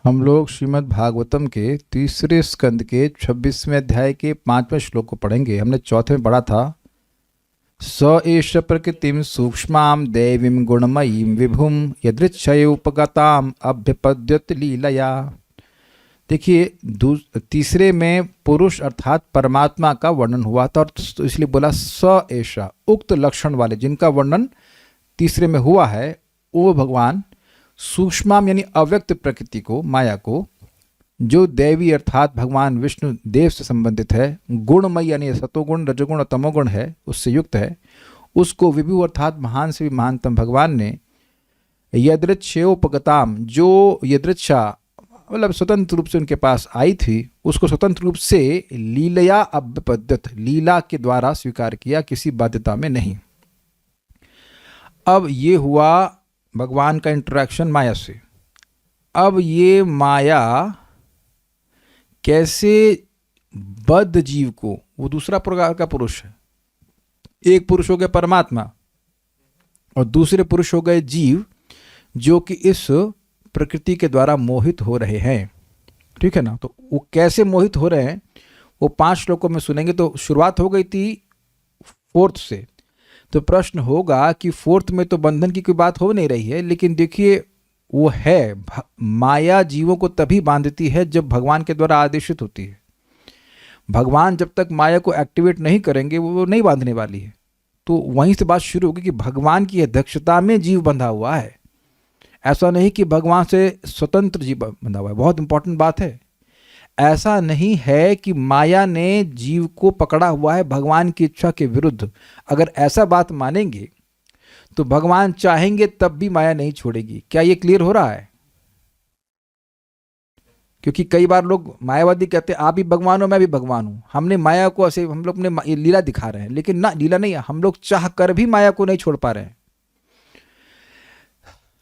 हम लोग श्रीमद् भागवतम के तीसरे स्कंद के 26वें अध्याय के 5वें श्लोक को पढ़ेंगे। हमने चौथे में पढ़ा था, स एष प्रकृतिम सूक्ष्मां देवीं गुणमयीं विभुम यदृच्छयोपगताम अभ्यपद्यत लीलया। देखिए, तीसरे में पुरुष अर्थात परमात्मा का वर्णन हुआ था, और तो इसलिए बोला स एषा, उक्त लक्षण वाले जिनका वर्णन तीसरे में हुआ है वो भगवान सूक्ष्माम यानी अव्यक्त प्रकृति को, माया को, जो देवी अर्थात भगवान विष्णु देव से संबंधित है, गुणमय यानी सतोगुण रजोगुण और तमोगुण है, उससे युक्त है, उसको विभु अर्थात महान से भी महानतम भगवान ने यदृच्छयोपगताम, जो यदृच्छा मतलब स्वतंत्र रूप से उनके पास आई थी, उसको स्वतंत्र रूप से लीलया अभ्यपद्यत, लीला के द्वारा स्वीकार किया, किसी बाध्यता में नहीं। अब ये हुआ भगवान का इंटरेक्शन माया से। अब ये माया कैसे बद्ध जीव को, वो दूसरा प्रकार का पुरुष है, एक पुरुष हो गया परमात्मा और दूसरे पुरुष हो गए जीव, जो कि इस प्रकृति के द्वारा मोहित हो रहे हैं। ठीक है ना? तो वो कैसे मोहित हो रहे हैं वो 5 श्लोकों में सुनेंगे। तो शुरुआत हो गई थी 4th से, तो प्रश्न होगा कि 4th में तो बंधन की कोई बात हो नहीं रही है, लेकिन देखिए वो है, माया जीवों को तभी बांधती है जब भगवान के द्वारा आदेशित होती है। भगवान जब तक माया को एक्टिवेट नहीं करेंगे वो नहीं बांधने वाली है। तो वहीं से बात शुरू होगी कि भगवान की अध्यक्षता में जीव बंधा हुआ है, ऐसा नहीं कि भगवान से स्वतंत्र जीव बंधा हुआ है। बहुत इंपॉर्टेंट बात है, ऐसा नहीं है कि माया ने जीव को पकड़ा हुआ है भगवान की इच्छा के विरुद्ध। अगर ऐसा बात मानेंगे तो भगवान चाहेंगे तब भी माया नहीं छोड़ेगी। क्या ये क्लियर हो रहा है? क्योंकि कई बार लोग मायावादी कहते हैं आप भी भगवान हो मैं भी भगवान हूं, हमने माया को ऐसे, हम लोग अपने लीला दिखा रहे हैं, लेकिन ना, लीला नहीं है, हम लोग चाह कर भी माया को नहीं छोड़ पा रहे हैं।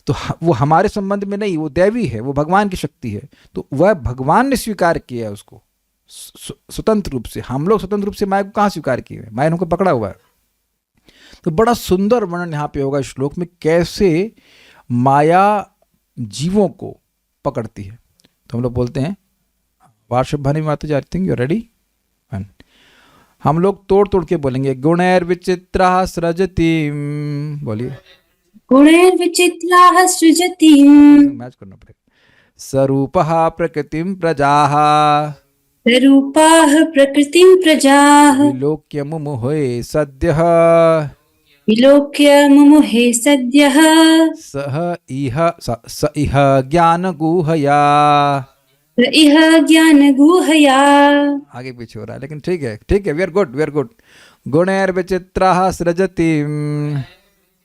तो वो हमारे संबंध में नहीं, वो दैवी है, वो भगवान की शक्ति है, तो वह भगवान ने स्वीकार किया है उसको स्वतंत्र रूप से। हम लोग स्वतंत्र रूप से माया को कहाँ स्वीकार किए हैं? माया ने हमको पकड़ा हुआ है। तो बड़ा सुंदर वर्णन यहाँ पे होगा श्लोक में, कैसे माया जीवों को पकड़ती है। तो हम लोग बोलते हैं वार्षभानी माता जी, आई थिंक यू रेडी। हम लोग तोड़ तोड़ के बोलेंगे, गुणैर विचित्रा सृजति, बोलिए, गुणैर्विचित्राः सृजति, मैच करना पड़ेगा, स्वरूपः प्रकृतिं प्रजाः, स्वरूपाः प्रकृतिं प्रजाः, विलोक्य मुमुहे सद्यः, विलोक्य मुमुहे सद्यः, स इह ज्ञानगूहया। स इह ज्ञानगूहया। आगे पीछे हो रहा है लेकिन ठीक है, ठीक है, we are good, we are good. गुणैर्विचित्राः सृजति,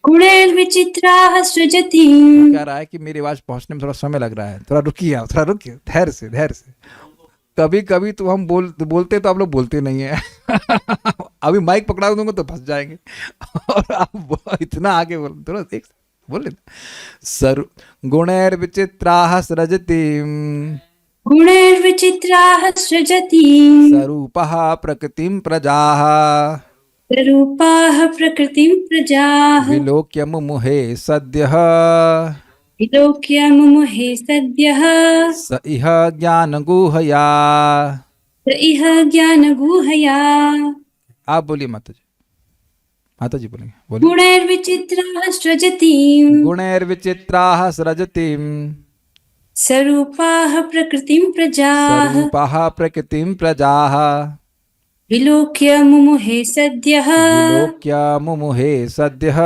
गुणैर्विचित्राः सृजति। कह रहा है कि मेरी आवाज पहुंचने में थोड़ा समय लग रहा है, थोड़ा रुकिए आप, थोड़ा रुकिए, धैर्य से, धैर्य से। कभी कभी तो हम बोलते तो आप लोग बोलते नहीं है अभी माइक पकड़ा दूंगा तो फंस जाएंगे और आप इतना आगे बोल, थोड़ा एक बोल लेना। सर गुणैर्विचित्राः सृजति, गुणैर्विचित्राः सृजति, स्वरूपः प्रकृतिं प्रजाः, स्वरूपाः प्रकृतिं प्रजाः, विलोक्य मुमुहे सद्यः, विलोक्य मुमुहे सद्यः, स इह ज्ञानगूहया। स इह ज्ञानगूहया। आप बोलिए माता जी, माता जी बोलेंगे, बोलिए। गुणैर्विचित्राः सृजति, गुणैर्विचित्राः सृजति, स्वरूपाः प्रकृतिं प्रजाः, स्वरूपाः प्रकृतिं प्रजाः, विलोक्य मुमुहे सद्यः, विलोक्य मुमुहे सद्यः,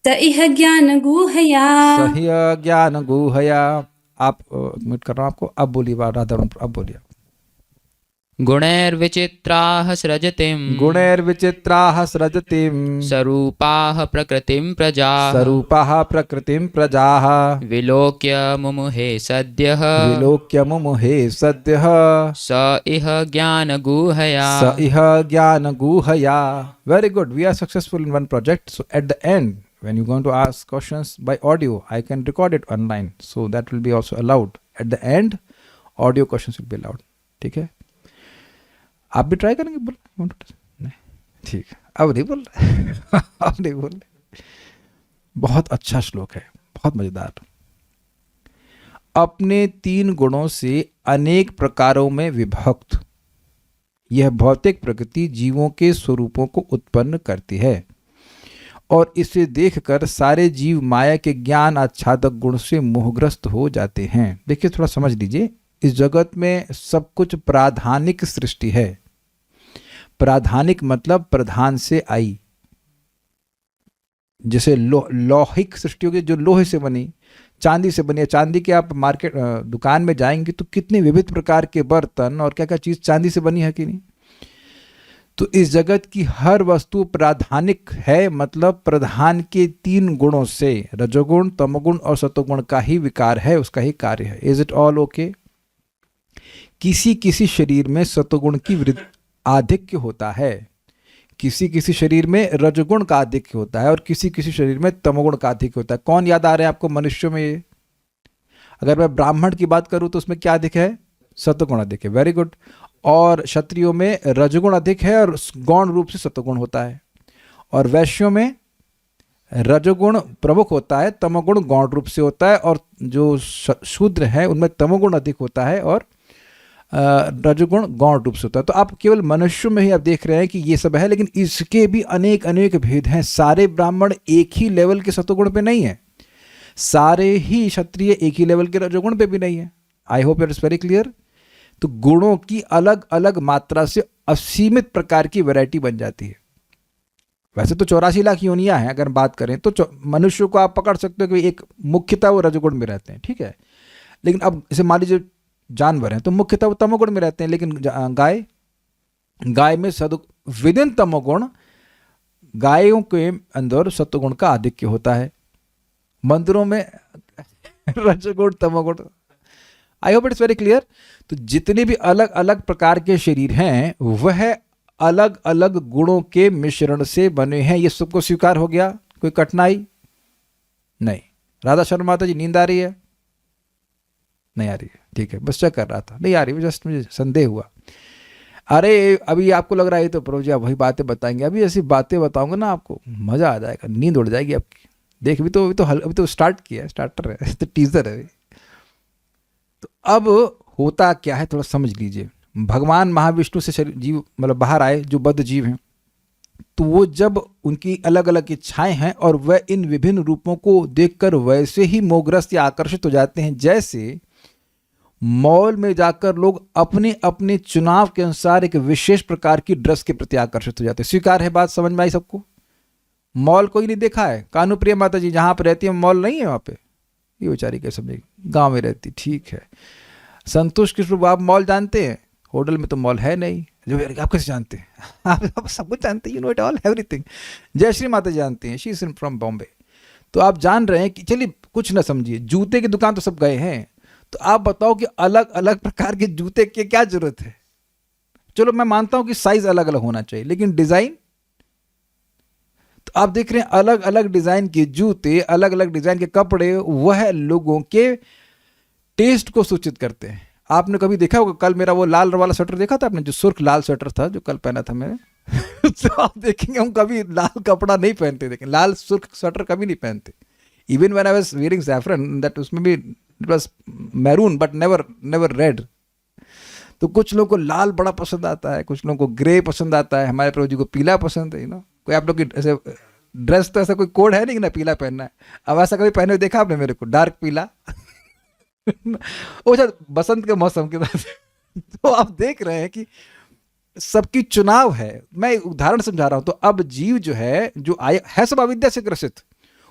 स इह ज्ञानगूहया। सहि ज्ञानगूहया। आप म्यूट कर रहा हूँ आपको, अब बोलिए राधा, अब बोलिए। गुणैर्विचित्राः सृजतिं, गुणैर्विचित्राः सृजतिं, स्वरूपाः प्रकृतिं प्रजाः, स्वरूपाः प्रकृतिं प्रजाः, विलोक्य मुमुहे सद्यः, विलोक्य मुमुहे सद्यः, स इह ज्ञानगूहया। स इह ज्ञानगूहया। Very good, we are successful in one project. So at the end, when you're going to ask questions by audio, I can record it online, so that will be also allowed. At the end, audio questions will be allowed. ठीक है? आप भी try करेंगे? बोल नहीं, ठीक है, अब नहीं बोल रहे अब नहीं बोल रहे। बहुत अच्छा श्लोक है, बहुत मजेदार। अपने 3 गुणों से अनेक प्रकारों में विभक्त। यह भौतिक प्रकृति जीवों के स्वरूपों को उत्पन्न करती है और इसे देखकर सारे जीव माया के ज्ञान आच्छादक गुण से मोहग्रस्त हो जाते हैं। देखिए, थोड़ा समझ लीजिए, इस जगत में सब कुछ प्राधानिक सृष्टि है। प्राधानिक मतलब प्रधान से आई। जैसे लौहिक सृष्टि होगी जो लोहे से बनी, चांदी से बनी है। चांदी के आप मार्केट दुकान में जाएंगे तो कितने विविध प्रकार के बर्तन और क्या क्या चीज चांदी से बनी है कि नहीं। तो इस जगत की हर वस्तु प्राधानिक है, मतलब प्रधान के 3 गुणों से, रजोगुण, तमोगुण और सतोगुण का ही विकार है, उसका ही कार्य है। Is it all okay? किसी किसी शरीर में सतोगुण की आधिक्य होता है, किसी किसी शरीर में रजोगुण का आधिक्य होता है और किसी किसी शरीर में तमोगुण का आधिक्य होता है। कौन याद आ रहे हैं आपको मनुष्यों में ये? अगर मैं ब्राह्मण की बात करूं तो उसमें क्या अधिक है? सतोगुण अधिक है। Very good. और क्षत्रियों में रजोगुण अधिक है और गौण रूप से सतोगुण होता है। और वैश्यों में रजोगुण प्रमुख होता है, तमोगुण गौण रूप से होता है, और जो शूद्र है उनमें तमोगुण अधिक होता है और रजोगुण गौण रूप से होता है। तो आप केवल मनुष्यों में ही आप देख रहे हैं कि ये सब है, लेकिन इसके भी अनेक अनेक भेद हैं। सारे ब्राह्मण एक ही लेवल के सतोगुण पे नहीं है, सारे ही क्षत्रिय एक ही लेवल के रजोगुण पे भी नहीं है। I hope it is very clear. तो गुणों की अलग अलग मात्रा से असीमित प्रकार की वैरायटी बन जाती है। वैसे तो 84 लाख योनियां हैं अगर बात करें तो मनुष्य को आप पकड़ सकते हो कि एक मुख्यतः वो रजोगुण में रहते हैं, ठीक है। लेकिन अब जैसे मान लीजिए जानवर हैं तो मुख्यतः वो तमोगुण में रहते हैं, लेकिन गाय में विद इन तमोगुण गायों के अंदर सत्वगुण का आधिक्य होता है। मंदिरों में रजोगुण तमोगुण। I hope it's very clear. तो जितने भी अलग अलग प्रकार के शरीर हैं वह अलग अलग गुणों के मिश्रण से बने हैं। ये सबको स्वीकार हो गया? कोई कठिनाई नहीं। राधा शर्मा माता जी नींद आ रही है? नहीं आ रही है, ठीक है, बस चेक कर रहा था। नहीं आ रही, जस्ट मुझे संदेह हुआ। अरे अभी आपको लग रहा है तो प्रभु जी आप वही बातें बताएंगे। अभी ऐसी बातें बताऊंगा ना आपको मजा आ जाएगा, नींद उड़ जाएगी आपकी। देख अभी तो स्टार्ट किया है, स्टार्टर है, तो टीजर है। तो अब होता क्या है थोड़ा समझ लीजिए। भगवान महाविष्णु से जीव मतलब बाहर आए जो बद्ध जीव हैं, तो वो जब उनकी अलग अलग इच्छाएं हैं और वह इन विभिन्न रूपों को देखकर वैसे ही मोहग्रस्त या आकर्षित हो जाते हैं जैसे मॉल में जाकर लोग अपने अपने चुनाव के अनुसार एक विशेष प्रकार की ड्रेस के प्रति आकर्षित हो जाते हैं। स्वीकार है बात? समझ में आई सबको? मॉल कोई नहीं देखा है? कानूप्रिया माता जी जहां पर रहती है मॉल नहीं है वहां पे? ये बेचारी कैसे समझेगी, गांव में रहती, ठीक है। संतोष कृष्ण आप मॉल जानते हैं? होटल में तो मॉल है नहीं। जो आप कैसे जानते हैं? आप सब कुछ जानते हैं, you know it all everything. Jayshree माता जानते हैं, शी इज फ्रॉम बॉम्बे। तो आप जान रहे हैं कि चलिए कुछ ना समझिए, जूते की दुकान तो सब गए हैं, तो आप बताओ कि अलग अलग प्रकार के जूते की क्या जरूरत है? चलो मैं मानता हूं कि साइज अलग अलग होना चाहिए, लेकिन डिजाइन तो आप देख रहे हैं अलग अलग डिजाइन के जूते, अलग अलग डिजाइन के कपड़े, वह लोगों के टेस्ट को सूचित करते हैं। आपने कभी देखा होगा, कल मेरा वो लाल वाला स्वेटर देखा था आपने, जो सुर्ख लाल स्वेटर था जो कल पहना था मैंने तो आप देखेंगे हम कभी लाल कपड़ा नहीं पहनते, देखें लाल सुर्ख स्वेटर कभी नहीं पहनते। Even when I was wearing saffron that उसमें भी it was maroon but never red. तो कुछ लोगों को लाल बड़ा पसंद आता है, कुछ लोगों को ग्रे पसंद आता है, हमारे प्रभु जी को पीला पसंद है। कोई आप लोग की ऐसे ड्रेस तो ऐसा कोई कोड है नहीं ना पीला पहनना है। अब ऐसा कभी पहने देखा आपने मेरे को डार्क पीला वो शायद बसंत के मौसम के बाद तो आप देख रहे हैं कि सबकी चुनाव है। मैं एक उदाहरण समझा रहा हूं। तो अब जीव जो है जो आया है सब अविद्या से ग्रसित,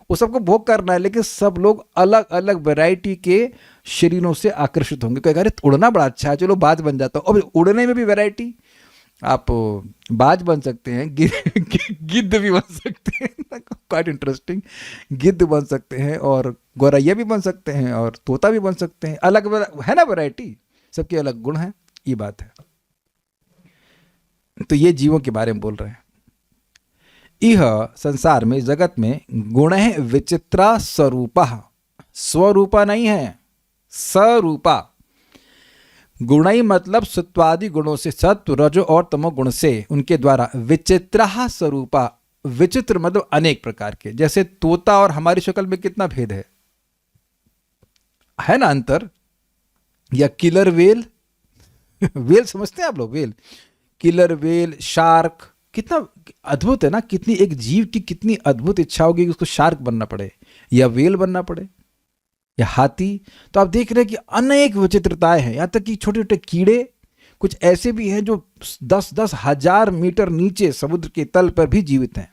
वो सबको भोग करना है, लेकिन सब लोग अलग अलग वैरायटी के शरीरों से आकर्षित होंगे। कहेगा अरे उड़ना बड़ा अच्छा है, चलो बाज बन जाता हूं। अब उड़ने में भी वैरायटी, आप बाज बन सकते हैं, गिद्ध भी बन सकते हैं, क्वाइट इंटरेस्टिंग। गिद्ध बन सकते हैं और गौरैया भी बन सकते हैं और तोता भी बन सकते हैं। अलग है ना वैरायटी, सबके अलग गुण हैं, ये बात है। तो ये जीवों के बारे में बोल रहे हैं। यह संसार में जगत में गुण विचित्रा स्वरूपा, स्वरूपा नहीं है, स्वरूपा। गुणई मतलब सत्वादि गुणों से, सत्व रजो और तमो गुण से, उनके द्वारा विचित्रा स्वरूपा। विचित्र मतलब अनेक प्रकार के। जैसे तोता और हमारी शक्ल में कितना भेद है ना, अंतर। या किलर वेल वेल समझते हैं आप लोग? वेल, किलर वेल, शार्क, कितना अद्भुत है ना, कितनी एक जीव की कितनी अद्भुत इच्छा होगी कि उसको शार्क बनना पड़े या वेल बनना पड़े या हाथी। तो आप देख रहे हैं कि अनेक विचित्रताएं हैं, यहाँ तक कि छोटे छोटे कीड़े कुछ ऐसे भी हैं जो 10-10 हजार मीटर नीचे समुद्र के तल पर भी जीवित हैं।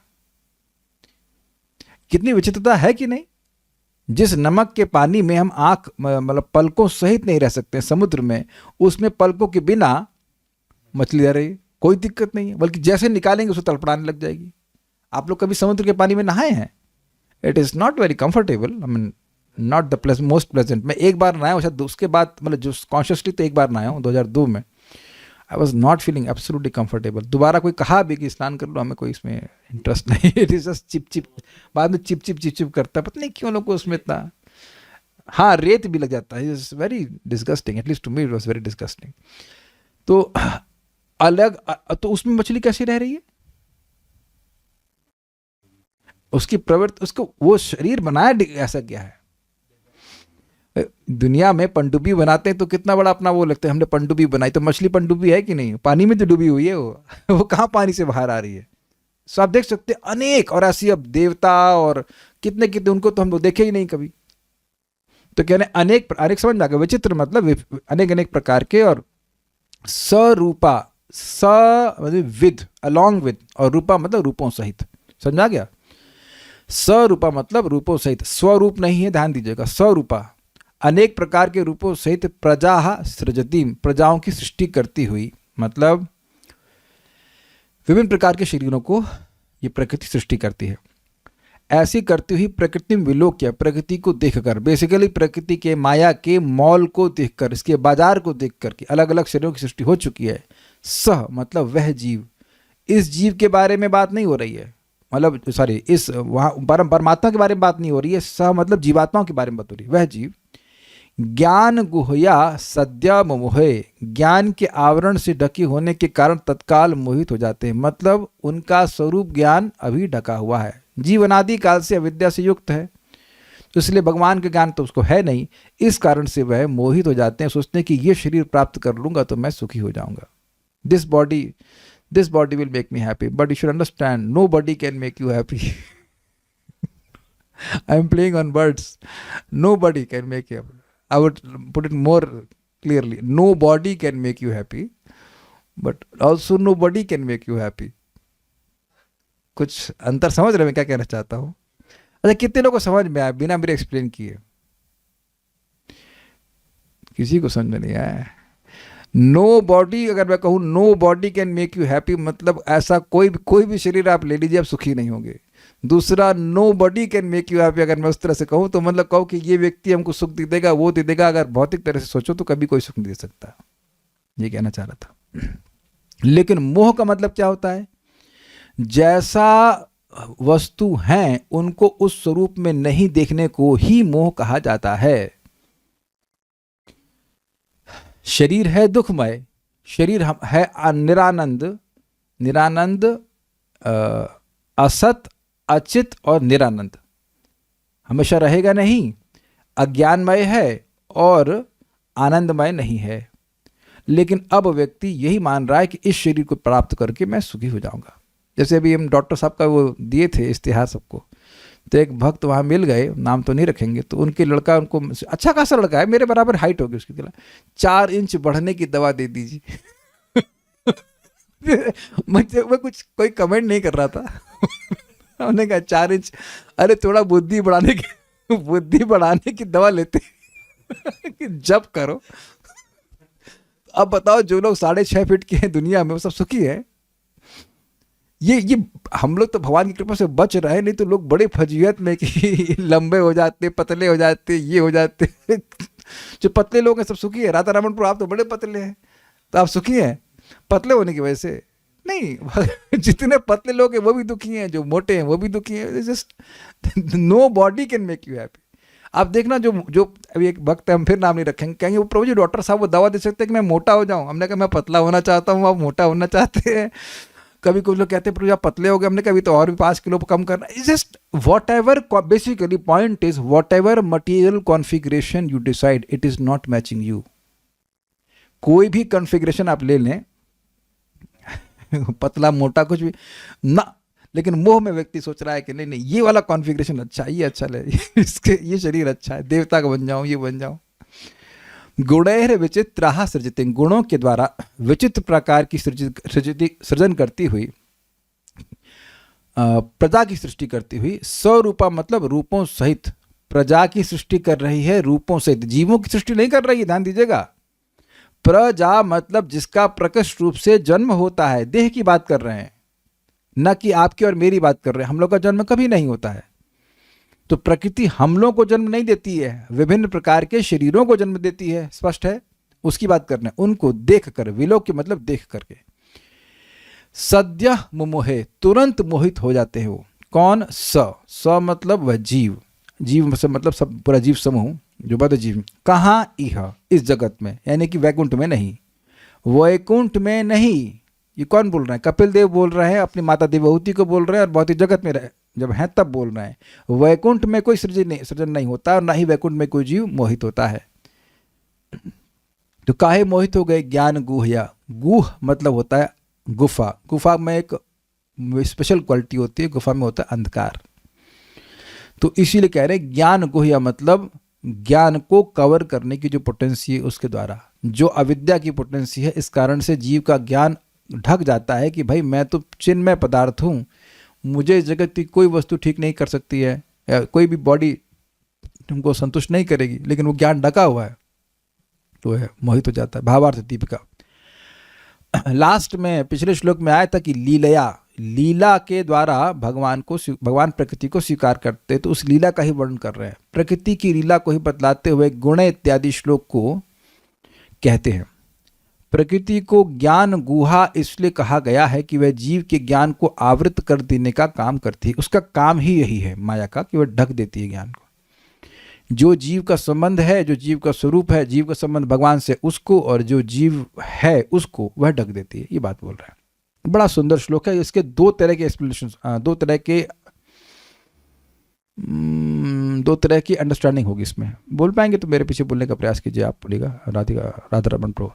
कितनी विचित्रता है कि नहीं? जिस नमक के पानी में हम आंख मतलब पलकों सहित नहीं रह सकते समुद्र में, उसमें पलकों के बिना मछली रह रही, कोई दिक्कत नहीं है, बल्कि जैसे निकालेंगे उसे तड़पड़ाने लग जाएगी। आप लोग कभी समुद्र के पानी में नहाए हैं? It is not very comfortable, I mean not the most pleasant. मैं एक बार नहाया हूँ शायद, उसके बाद मतलब जो कॉन्शियसली तो एक बार नहाया हूँ 2002 में। I was not feeling absolutely comfortable. दोबारा कोई कहा भी कि स्नान कर लो, हमें कोई इसमें इंटरेस्ट नहीं। It is just chip chip, बाद में चिप चिप चिप चिप करता है, पता नहीं क्यों लोग को उसमें इतना। हाँ, रेत भी लग जाता है, it's very disgusting, at least to me it was very disgusting. तो अलग, तो उसमें मछली कैसे रह रही है? उसकी प्रवृत्ति, उसको वो शरीर बनाया ऐसा क्या है? दुनिया में पनडुब्बी बनाते हैं तो कितना बड़ा अपना वो लगता है, हमने पनडुब्बी बनाई। तो मछली पनडुब्बी है कि नहीं? पानी में तो डूबी हुई है वो कहाँ पानी से बाहर आ रही है? सो आप देख सकते हैं अनेक, और ऐसी अब देवता और कितने कितने, उनको तो हम लोग देखे ही नहीं कभी। तो कहने अनेक समझ में आ गया, विचित्र मतलब अनेक अनेक प्रकार के, और सरूपा, स मतलब विद, अलॉन्ग विद, और रूपा मतलब रूपों सहित। समझ आ गया? सरूपा मतलब रूपों सहित, स्वरूप नहीं है, ध्यान दीजिएगा। सरूपा अनेक प्रकार के रूपों सहित, प्रजा सृजती, प्रजाओं की सृष्टि करती हुई, मतलब विभिन्न प्रकार के शरीरों को ये प्रकृति सृष्टि करती है। ऐसी करती हुई प्रकृति विलोक्य, प्रकृति को देखकर, बेसिकली प्रकृति के माया के मॉल को देखकर, इसके बाजार को देखकर कि अलग अलग शरीरों की सृष्टि हो चुकी है। सह मतलब वह जीव, इस जीव के बारे में बात नहीं हो रही है, मतलब सॉरी, इस वहाँ परमात्मा के बारे में बात नहीं हो रही है। सह मतलब जीवात्माओं के बारे में बात हो रही है। वह जीव ज्ञान गुहया सद्य मोहे, ज्ञान के आवरण से ढके होने के कारण तत्काल मोहित हो जाते हैं, मतलब उनका स्वरूप ज्ञान अभी ढका हुआ है, जीवनादि काल से अविद्या से युक्त है, तो इसलिए भगवान का ज्ञान तो उसको है नहीं, इस कारण से वह मोहित हो जाते हैं, सोचते हैं कि ये शरीर प्राप्त कर लूंगा तो मैं सुखी हो जाऊंगा। This body will make me happy, but you should understand no body can make you happy. I am playing on words, no body can make you happy. I would put it more clearly. Nobody can make you happy, but also nobody can make you happy. कुछ अंतर समझ रहे मैं क्या कहना चाहता हूँ? अच्छा, कितने लोगों को समझ में आया बिना मेरे एक्सप्लेन किए? किसी को समझ में नहीं आया? नो बॉडी, अगर मैं कहूँ no body can make you happy, मतलब ऐसा कोई भी शरीर आप ले लीजिए, आप सुखी नहीं होंगे। दूसरा, no body can make you happy, अगर मैं उस तरह से कहूँ तो मतलब कहूँ कि ये व्यक्ति हमको सुख दे देगा, वो दे देगा, अगर भौतिक तरह से सोचो तो कभी कोई सुख नहीं दे सकता। ये कहना चाह रहा था। लेकिन मोह का मतलब क्या होता है? जैसा वस्तु हैं उनको उस स्वरूप में नहीं देखने को ही मोह कहा जाता है। शरीर है दुखमय, शरीर है निरानंद, असत, अचित और निरानंद, हमेशा रहेगा नहीं, अज्ञानमय है और आनंदमय नहीं है। लेकिन अब व्यक्ति यही मान रहा है कि इस शरीर को प्राप्त करके मैं सुखी हो जाऊंगा। जैसे अभी हम डॉक्टर साहब का वो दिए थे इश्तिहार सबको, तो एक भक्त वहाँ मिल गए, नाम तो नहीं रखेंगे, तो उनके लड़का, उनको अच्छा खासा लड़का है, मेरे बराबर हाइट होगी उसकी, 4 इंच बढ़ने की दवा दे दीजिए। मैं कुछ कोई कमेंट नहीं कर रहा था। उन्होंने कहा 4 इंच, अरे थोड़ा बुद्धि बढ़ाने की दवा लेते कि जब करो। अब बताओ, जो लोग 6.5 फीट के हैं दुनिया में, वो सब सुखी है? ये हम लोग तो भगवान की कृपा से बच रहे, नहीं तो लोग बड़े फजीहत में कि लंबे हो जाते, पतले हो जाते, ये हो जाते। जो पतले लोग हैं सब सुखी है। राधा रमनपुर, आप तो बड़े पतले हैं, तो आप सुखी हैं पतले होने की वजह से? नहीं, जितने पतले लोग हैं वो भी दुखी हैं, जो मोटे हैं वो भी दुखी हैं। Just no body can make you happy. आप देखना, जो अभी एक वक्त है, हम फिर नाम नहीं रखेंगे, कहेंगे वो प्रभु जी डॉक्टर साहब वो दवा दे सकते हैं कि मैं मोटा हो जाऊं। हमने कहा मैं पतला होना चाहता हूं, आप मोटा होना चाहते हैं। कभी कुछ लोग कहते हैं प्रभु आप पतले हो गए, हमने कभी तो और भी 5 किलो कम करना। Is just what ever, basically point is what ever material configuration you decide, it is not matching you. कोई भी कॉन्फ़िगरेशन आप ले लें, पतला मोटा कुछ भी ना, लेकिन मोह में व्यक्ति सोच रहा है कि नहीं नहीं ये वाला कॉन्फ़िगरेशन अच्छा है, ये अच्छा लगे, इसके ये शरीर अच्छा है, देवता का बन जाऊं, ये बन जाऊं। गुणैर विचित्राः सृजति, गुणों के द्वारा विचित्र प्रकार की सृजन करती हुई, प्रजा की सृष्टि करती हुई, स्वरूपा मतलब रूपों सहित, प्रजा की सृष्टि कर रही है रूपों सहित, जीवों की सृष्टि नहीं कर रही है, ध्यान दीजिएगा। प्रजा मतलब जिसका प्रकट रूप से जन्म होता है, देह की बात कर रहे हैं, न कि आपकी और मेरी बात कर रहे हैं। हम लोग का जन्म कभी नहीं होता है, तो प्रकृति हम लोग को जन्म नहीं देती है, विभिन्न प्रकार के शरीरों को जन्म देती है, स्पष्ट है, उसकी बात कर रहे हैं। उनको देख कर, विलोक्य मतलब देख करके, सद्य मुमोहे तुरंत मोहित हो जाते हैं वो। कौन? स मतलब वह जीव, जीव से मतलब सब पूरा जीव समूह जो बद्ध जीव। कहाँ? इह इस जगत में, यानी कि वैकुंठ में नहीं, वैकुंठ में नहीं। ये कौन बोल रहे हैं? कपिल देव बोल रहे हैं, अपनी माता देवहूति को बोल रहे हैं, और भौतिक जगत में रहे जब हैं तब बोल रहे हैं। वैकुंठ में कोई सृजन नहीं होता, और ना ही वैकुंठ में कोई जीव मोहित होता है। तो काहे मोहित हो गए? ज्ञान गुह्या, गुह मतलब होता है गुफा, गुफा में एक स्पेशल क्वालिटी होती है, गुफा में होता है अंधकार। तो इसीलिए कह रहे हैं ज्ञान गुह्या मतलब ज्ञान को कवर करने की जो पोटेंसी है उसके द्वारा, जो अविद्या की पोटेंसी है, इस कारण से जीव का ज्ञान ढक जाता है कि भाई मैं तो चिन्मय पदार्थ हूँ, मुझे इस जगत की कोई वस्तु ठीक नहीं कर सकती है, या कोई भी बॉडी तुमको संतुष्ट नहीं करेगी, लेकिन वो ज्ञान ढका हुआ है, तो है मोहित हो जाता है। भावार्थ दीपिका लास्ट में पिछले श्लोक में आया था कि लीलया, लीला के द्वारा भगवान प्रकृति को स्वीकार करते, तो उस लीला का ही वर्णन कर रहे हैं। प्रकृति की लीला को ही बतलाते हुए गुण इत्यादि श्लोक को कहते हैं। प्रकृति को ज्ञान गुहा इसलिए कहा गया है कि वह जीव के ज्ञान को आवृत कर देने का काम करती है। उसका काम ही यही है माया का, कि वह ढक देती है ज्ञान को। जो जीव का संबंध है, जो जीव का स्वरूप है, जीव का संबंध भगवान से, उसको, और जो जीव है उसको वह ढक देती है, ये बात बोल रहा है। बड़ा सुंदर श्लोक है। इसके दो तरह के एक्सप्लेनेशन, दो तरह की अंडरस्टैंडिंग होगी इसमें। बोल पाएंगे तो मेरे पीछे बोलने का प्रयास कीजिए, आप बोलिएगा। राधा रमन प्रभु।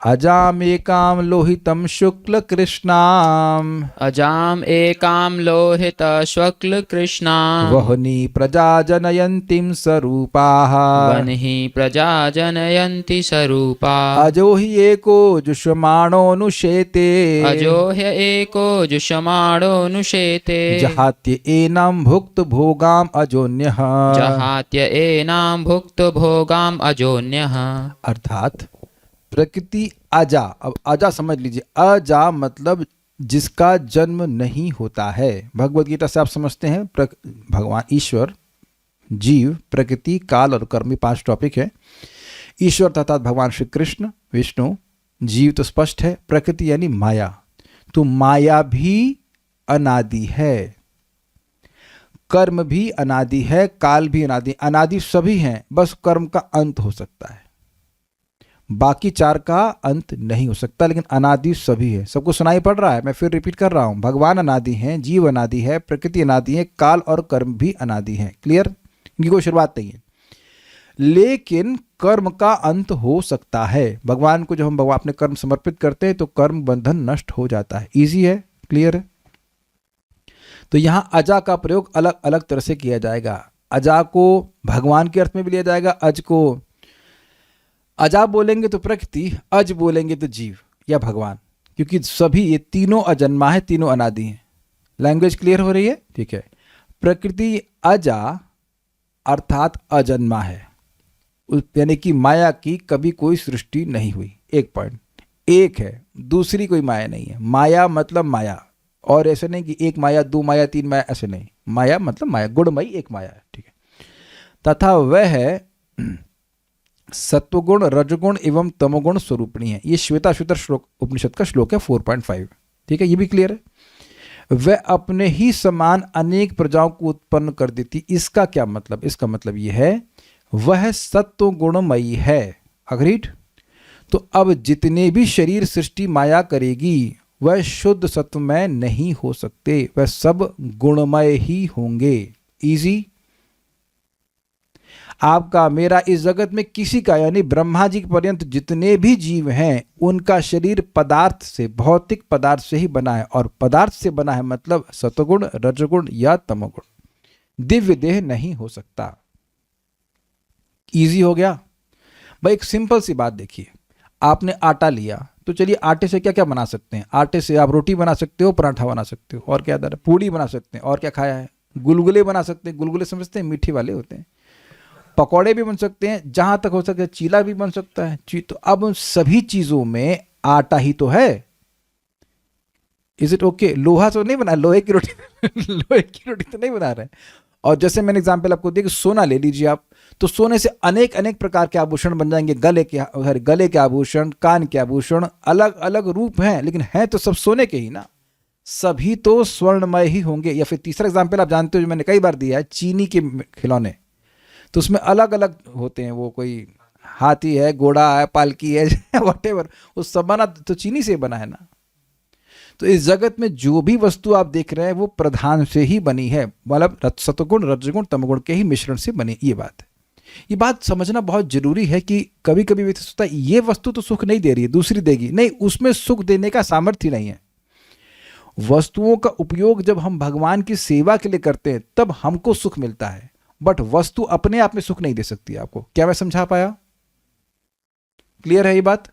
अजाम एकाम लोहितम शुक्ल कृष्णाम, अजाम एकाम लोहित शुक्ल कृष्णाम, वह्नि प्रजा जनयन्तीं स्वरूपाः, वह्नि प्रजा जनयन्ति स्वरूपाः, अजो हि एको जुष्यमाणोऽनुशेते, अजो ह्य एको जुष्यमाणोऽनुशेते, जहात्य एनां भुक्त भोगाम अजोन्यः, जहात्य एनां भुक्त भोगाम अजोन्यः। अर्थात प्रकृति अजा, अब अजा समझ लीजिए, अजा मतलब जिसका जन्म नहीं होता है। भगवद गीता से आप समझते हैं भगवान ईश्वर, जीव, प्रकृति, काल और कर्म, 5 टॉपिक है। ईश्वर अर्थात भगवान श्री कृष्ण, विष्णु, जीव तो स्पष्ट है, प्रकृति यानी माया। तो माया भी अनादि है, कर्म भी अनादि है, काल भी अनादि, अनादि सभी हैं, बस कर्म का अंत हो सकता है, बाकी 4 का अंत नहीं हो सकता, लेकिन अनादि सभी है। सबको सुनाई पड़ रहा है? मैं फिर रिपीट कर रहा हूं, भगवान अनादि हैं, जीव अनादि है, प्रकृति अनादि है, काल और कर्म भी अनादि है। क्लियर? इनकी कोई शुरुआत नहीं है, लेकिन कर्म का अंत हो सकता है। भगवान को जब हम भगवान अपने कर्म समर्पित करते हैं तो कर्म बंधन नष्ट हो जाता है। इजी है? क्लियर है? तो यहां अजा का प्रयोग अलग अलग तरह से किया जाएगा। अजा को भगवान के अर्थ में भी लिया जाएगा, अज को अजा बोलेंगे तो प्रकृति, अज बोलेंगे तो जीव या भगवान, क्योंकि सभी ये तीनों अजन्मा है, तीनों अनादि हैं। लैंग्वेज क्लियर हो रही है? ठीक है। प्रकृति अजा अर्थात अजन्मा है, यानी कि माया की कभी कोई सृष्टि नहीं हुई। एक पॉइंट, एक है, दूसरी कोई माया नहीं है। माया मतलब माया, और ऐसे नहीं कि एक माया, 2 माया, 3 माया, ऐसे नहीं। माया मतलब माया, गुणमयी एक माया है। ठीक है। तथा वह है सत्वगुण, रजगुण एवं तमोगुण स्वरूपणी है। ये श्वेताश्वतर श्लोक उपनिषद का श्लोक है 4.5। ठीक है, ये भी क्लियर है। वह अपने ही समान अनेक प्रजाओं को उत्पन्न कर देती। इसका क्या मतलब? इसका मतलब यह है वह सत्व गुणमयी है। अग्रीड? तो अब जितने भी शरीर सृष्टि माया करेगी वह शुद्ध सत्वमय नहीं हो सकते, वह सब गुणमय ही होंगे। इजी? आपका, मेरा, इस जगत में किसी का, यानी ब्रह्मा जी के पर्यंत जितने भी जीव हैं उनका शरीर पदार्थ से, भौतिक पदार्थ से ही बना है। और पदार्थ से बना है मतलब सतगुण, रजगुण या तमोगुण, दिव्य देह नहीं हो सकता। इजी हो गया भाई। एक सिंपल सी बात देखिए, आपने आटा लिया तो चलिए आटे से क्या क्या बना सकते हैं? आटे से आप रोटी बना सकते हो, पराठा बना सकते हो, और क्या दर, पूड़ी बना सकते हैं, और क्या खाया है, गुलगुले बना सकते हैं। गुलगुले समझते हैं, मीठे वाले होते हैं। पकौड़े भी बन सकते हैं, जहां तक हो सके चीला भी बन सकता है। तो अब उन सभी चीजों में आटा ही तो है। Is it okay? लोहा तो नहीं बना, लोहे की रोटी लोहे की रोटी तो नहीं बना रहे। और जैसे मैंने एग्जांपल आपको दिया कि सोना ले लीजिए आप, तो सोने से अनेक अनेक प्रकार के आभूषण बन जाएंगे। गले के आभूषण, कान के आभूषण, अलग अलग रूप हैं, लेकिन हैं तो सब सोने के ही ना। सभी तो स्वर्णमय ही होंगे। या फिर तीसरा एग्जाम्पल आप जानते हो जो मैंने कई बार दिया है, चीनी के खिलौने, तो उसमें अलग अलग होते हैं। वो कोई हाथी है, घोड़ा है, पालकी है व्हाटएवर, वो सब बना तो चीनी से बना है ना। तो इस जगत में जो भी वस्तु आप देख रहे हैं वो प्रधान से ही बनी है, मतलब सतगुण, रजगुण, तमगुण के ही मिश्रण से बनी। ये बात है। ये बात समझना बहुत जरूरी है कि कभी कभी व्यक्ति सोचता है ये वस्तु तो सुख नहीं दे रही है, दूसरी देगी। नहीं, उसमें सुख देने का सामर्थ्य नहीं है। वस्तुओं का उपयोग जब हम भगवान की सेवा के लिए करते हैं तब हमको सुख मिलता है, बट वस्तु अपने आप में सुख नहीं दे सकती आपको। क्या मैं समझा पाया? क्लियर है ये बात?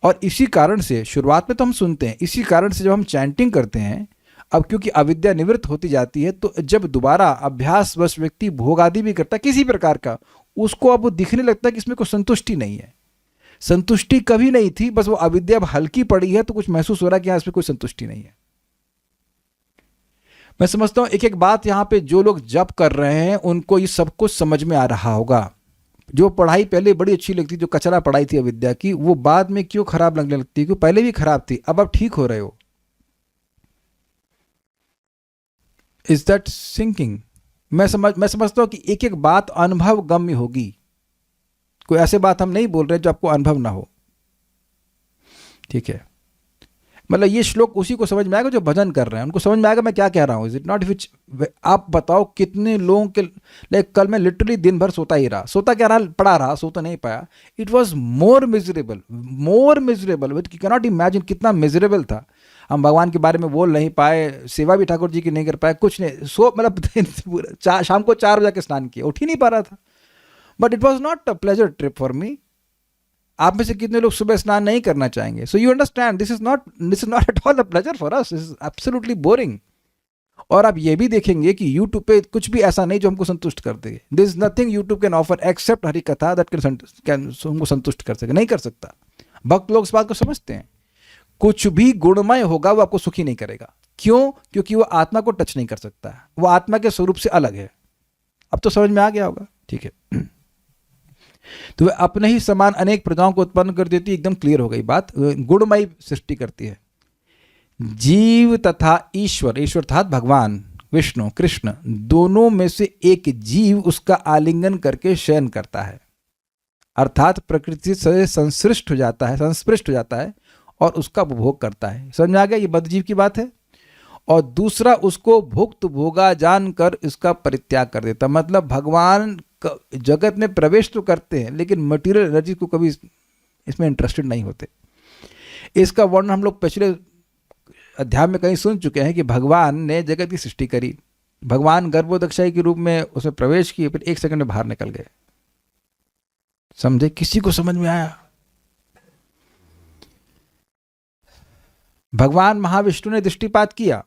और इसी कारण से शुरुआत में तो हम सुनते हैं, इसी कारण से जब हम चैंटिंग करते हैं, अब क्योंकि अविद्या निवृत्त होती जाती है, तो जब दोबारा अभ्यास वश व्यक्ति भोग आदि भी करता है किसी प्रकार का, उसको अब वो दिखने लगता है कि इसमें कोई संतुष्टि नहीं है। संतुष्टि कभी नहीं थी, बस वो अविद्या अब हल्की पड़ी है तो कुछ महसूस हो रहा है कि यहां इसमें कोई संतुष्टि नहीं है। मैं समझता हूं एक एक बात यहां पे जो लोग जप कर रहे हैं उनको ये सब कुछ समझ में आ रहा होगा। जो पढ़ाई पहले बड़ी अच्छी लगती, जो कचरा पढ़ाई थी अविद्या की, वो बाद में क्यों खराब लगने लगती है? क्यों पहले भी खराब थी, अब आप ठीक हो रहे हो। Is that sinking? मैं समझता हूं कि एक एक बात अनुभव गम्य होगी। कोई ऐसे बात हम नहीं बोल रहे जो आपको अनुभव ना हो। ठीक है, मतलब ये श्लोक उसी को समझ में आएगा जो भजन कर रहे हैं, उनको समझ में आएगा मैं क्या कह रहा हूं। Is it not? विच आप बताओ कितने लोगों के, लाइक कल मैं लिटरली दिन भर सोता ही रहा, सोता क्या रहा, पढ़ा रहा, सोता नहीं पाया। It was more miserable, which you cannot imagine कितना मिजरेबल था। हम भगवान के बारे में बोल नहीं पाए, सेवा भी ठाकुर जी की नहीं कर पाए, कुछ नहीं। मतलब शाम को 4 बजे के स्नान किया, उठ ही नहीं पा रहा था। But it was not a pleasure trip for me. आप में से कितने लोग सुबह स्नान नहीं करना चाहेंगे? So you understand this is not at all a pleasure for us, this is absolutely boring. और आप ये भी देखेंगे कि यूट्यूब पे कुछ भी ऐसा नहीं जो हमको संतुष्ट कर दे। This is nothing YouTube can offer except Hari Katha that can हमको संतुष्ट कर सके, नहीं कर सकता। भक्त लोग इस बात को समझते हैं, कुछ भी गुणमय होगा वो आपको सुखी नहीं करेगा। क्यों? क्योंकि वो आत्मा को टच नहीं कर सकता है, वो आत्मा के स्वरूप से अलग है। अब तो समझ में आ गया होगा। ठीक है, तो वह अपने ही समान अनेक प्रजाओं को उत्पन्न कर देती है। एकदम क्लियर हो गई बात। गुणमयी सृष्टि करती है। जीव तथा ईश्वर, ईश्वर अर्थात भगवान विष्णु कृष्ण, दोनों में से एक जीव उसका आलिंगन करके शयन करता है, अर्थात प्रकृति से संस्पृष्ट हो जाता है और उसका उपभोग करता है। समझ में आ गया? ये बद्धजीव की बात है। और दूसरा, उसको भुक्त भोगा जानकर इसका परित्याग कर देता। मतलब भगवान जगत में प्रवेश तो करते हैं लेकिन मटेरियल एनर्जी को कभी इसमें इंटरेस्टेड नहीं होते। इसका वर्णन हम लोग पिछले अध्याय में कहीं सुन चुके हैं कि भगवान ने जगत की सृष्टि करी, भगवान गर्भोदक्षाई के रूप में उसमें प्रवेश किए, फिर 1 सेकंड में बाहर निकल गए। समझे? किसी को समझ में आया? भगवान महाविष्णु ने दृष्टिपात किया,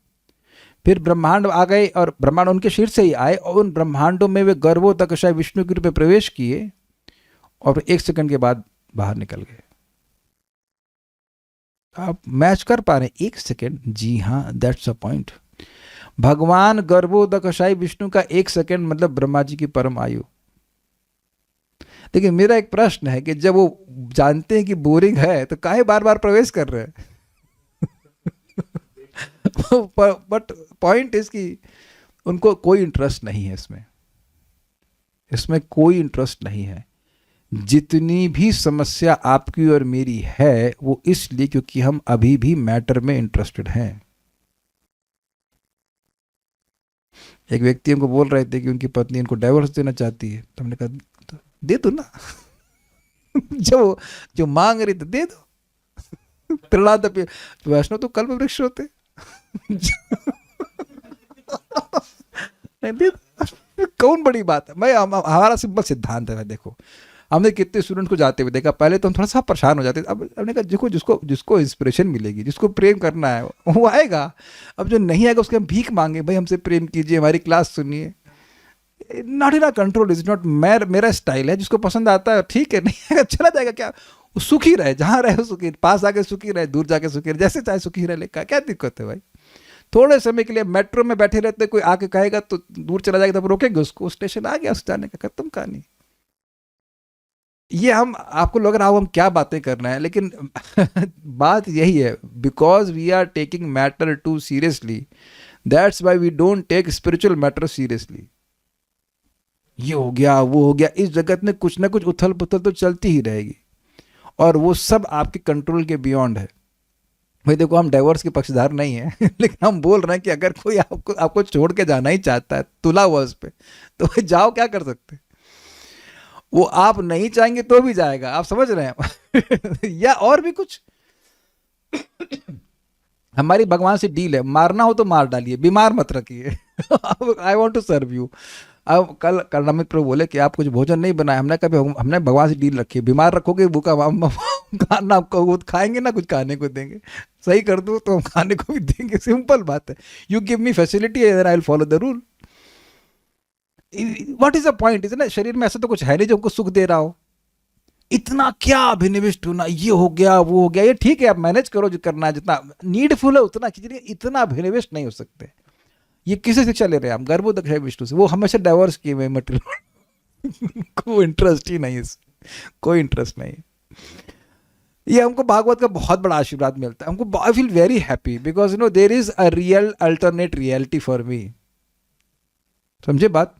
फिर ब्रह्मांड आ गए और ब्रह्मांड उनके शरीर से ही आए, और उन ब्रह्मांडों में वे गर्भोदकशाय विष्णु के रूप में प्रवेश किए और फिर 1 सेकंड के बाद बाहर निकल गए। आप मैच कर पा रहे हैं? 1 सेकंड, जी हाँ, दैट्स अ पॉइंट। भगवान गर्भोदकशाय विष्णु का 1 सेकंड मतलब ब्रह्मा जी की परम आयु। लेकिन मेरा एक प्रश्न है कि जब वो जानते हैं कि बोरिंग है तो काहे बार बार प्रवेश कर रहे हैं? बट पॉइंट इज कि उनको कोई इंटरेस्ट नहीं है इसमें कोई इंटरेस्ट नहीं है। जितनी भी समस्या आपकी और मेरी है वो इसलिए क्योंकि हम अभी भी मैटर में इंटरेस्टेड हैं। एक व्यक्ति हमको बोल रहे थे कि उनकी पत्नी उनको डाइवोर्स देना चाहती है, तो हमने कहा तो दे दो ना। जो जो मांग रही तो दे दो। प्रहलाद वैष्णव तो कल्प वृक्ष होते। नहीं, दे दो। कौन बड़ी बात है। मैं हमारा सिंपल सिद्धांत है। देखो हमने कितने स्टूडेंट को जाते हुए देखा, पहले तो हम थोड़ा सा परेशान हो जाते थे, अब हमने कहा जिसको जिसको जिसको इंस्पिरेशन मिलेगी, जिसको प्रेम करना है वो आएगा। अब जो नहीं आएगा उसके हम भीख मांगे, भाई हमसे प्रेम कीजिए, हमारी क्लास सुनिए। Not in a control, is not मेरा स्टाइल है। जिसको पसंद आता है ठीक है, नहीं आएगा चला जाएगा, क्या वो सुखी रहे, जहाँ रहे सुखी, पास आके सुखी रहे, दूर जाके सुखी रहे, जैसे चाहे सुखी रहे। लेकर क्या दिक्कत है भाई। थोड़े समय के लिए मेट्रो में बैठे रहते, कोई आके कहेगा तो दूर चला जाएगा, तब रोकेंगे उसको, स्टेशन आ गया उस जाने का, खत्म कहानी। ये हम आपको लग रहा हो हम क्या बातें कर रहे हैं, लेकिन बात यही है, because we are taking matter too seriously, that's why we don't take spiritual matter seriously. ये हो गया वो हो गया, इस जगत में कुछ ना कुछ उथल पुथल तो चलती ही रहेगी, और वो सब आपके कंट्रोल के बियॉन्ड है। भाई देखो हम डाइवोर्स के पक्षधर नहीं है, लेकिन हम बोल रहे हैं कि अगर कोई आपको छोड़ के जाना ही चाहता है, तुला हुआ उस पर, तो भाई जाओ, क्या कर सकते। वो आप नहीं चाहेंगे तो भी जाएगा, आप समझ रहे हैं। या और भी कुछ। हमारी भगवान से डील है, मारना हो तो मार डालिए, बीमार मत रखिए। I want to serve you. अब कल कर्णामित प्रभु बोले कि आप कुछ भोजन नहीं बनाए, हमने भगवान से डील रखी है, बीमार रखोगे भूखा खाना आपको खाएंगे ना, कुछ खाने को देंगे, सही कर दो तो हम खाने को भी देंगे। सिंपल बात है। You give me facility and I will follow the rule. What is the point, इतना शरीर में ऐसा तो कुछ है नहीं जो हमको सुख दे रहा हो। इतना क्या अभिनिविष्ट होना, ये हो गया वो हो गया, ये ठीक है आप मैनेज करो जो करना है, जितना नीडफुल है उतना कीजिए, इतना अभिनिविष्ट नहीं हो सकते। ये किसे शिक्षा ले रहे हैं हम, गर्भोदक है विष्णु से, वो हमेशा डाइवर्स किए हुए मटेरियल। कोई इंटरेस्ट ही नहीं, कोई इंटरेस्ट नहीं। ये हमको भागवत का बहुत बड़ा आशीर्वाद मिलता है, हमको I feel very happy because you know there is a real alternate reality for me. समझे बात।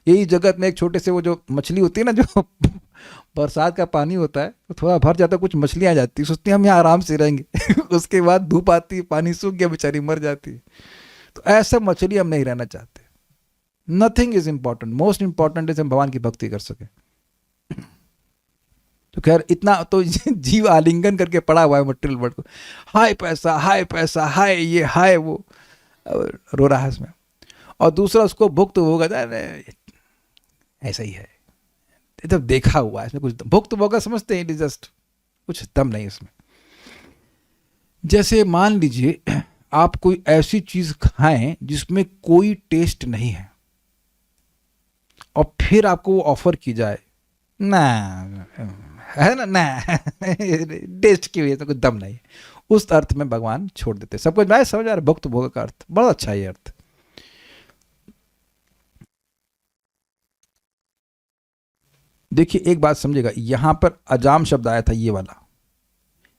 यही जगत में एक छोटे से वो जो मछली होती है ना, जो बरसात का पानी होता है, तो थोड़ा भर जाता है, कुछ मछलियां जाती है, सोचती हैं हम यहाँ आराम से रहेंगे। उसके बाद धूप आती है, पानी सूख गया, बेचारी मर जाती है। तो ऐसा मछली हम नहीं रहना चाहते। Nothing is important, most important is हम भगवान की भक्ति कर सके। तो खैर इतना तो जीव आलिंगन करके पड़ा हुआ है मटेरियल वर्ल्ड को, हाय पैसा हाय पैसा, हाय ये हाय वो, रो रहा है इसमें। और दूसरा उसको भुक्त होगा, ऐसा ही है, तो देखा हुआ है इसमें कुछ भुक्त होगा, समझते हैं, इट इज जस्ट कुछ दम नहीं इसमें। जैसे मान लीजिए आप कोई ऐसी चीज खाएं जिसमें कोई टेस्ट नहीं है, और फिर आपको वो ऑफर की जाए, ना है ना टेस्ट की वजह से कुछ दम नहीं है, उस अर्थ में भगवान छोड़ देते। सब कुछ मैं समझ आ रहा, भक्त भोग का अर्थ बड़ा अच्छा है ये अर्थ। देखिए एक बात समझेगा, यहां पर अजाम शब्द आया था, ये वाला,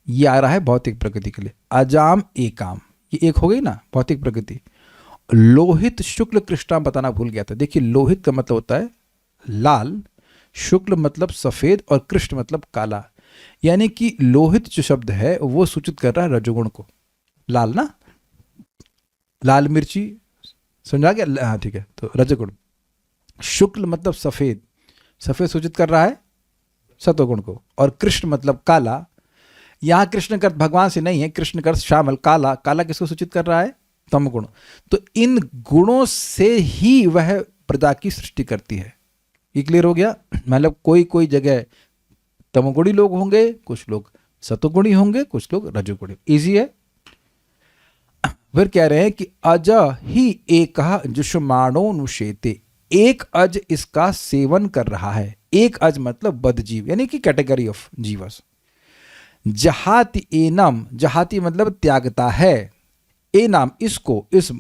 ये आ रहा है भौतिक प्रकृति के लिए। अजाम एकाम, ये एक हो गई ना भौतिक प्रकृति। लोहित शुक्ल कृष्णा बताना भूल गया था। देखिए लोहित का मतलब होता है लाल, शुक्ल मतलब सफेद, और कृष्ण मतलब काला। यानी कि लोहित जो शब्द है वो सूचित कर रहा है रजोगुण को। लाल ना, लाल मिर्ची, समझा गया, हाँ ठीक है, तो रजोगुण। शुक्ल मतलब सफेद, सफेद सूचित कर रहा है सतोगुण को। और कृष्ण मतलब काला। यहां कृष्ण का भगवान से नहीं है, कृष्ण का श्यामल, काला, काला किसको सूचित कर रहा है, तमगुण। तो इन गुणों से ही वह प्रजा की सृष्टि करती है। ये क्लियर हो गया। मतलब कोई कोई जगह तमोगुणी लोग होंगे, कुछ लोग सतोगुणी होंगे, कुछ लोग रजोगुणी। इजी है। फिर कह रहे हैं कि अज ही एक जुष्माणो नुशेते, एक अज इसका सेवन कर रहा है। एक अज मतलब बद जीव, यानी कि कैटेगरी ऑफ जीवस। जहाति एनम, जहाति मतलब त्यागता है, एनाम इसको, इस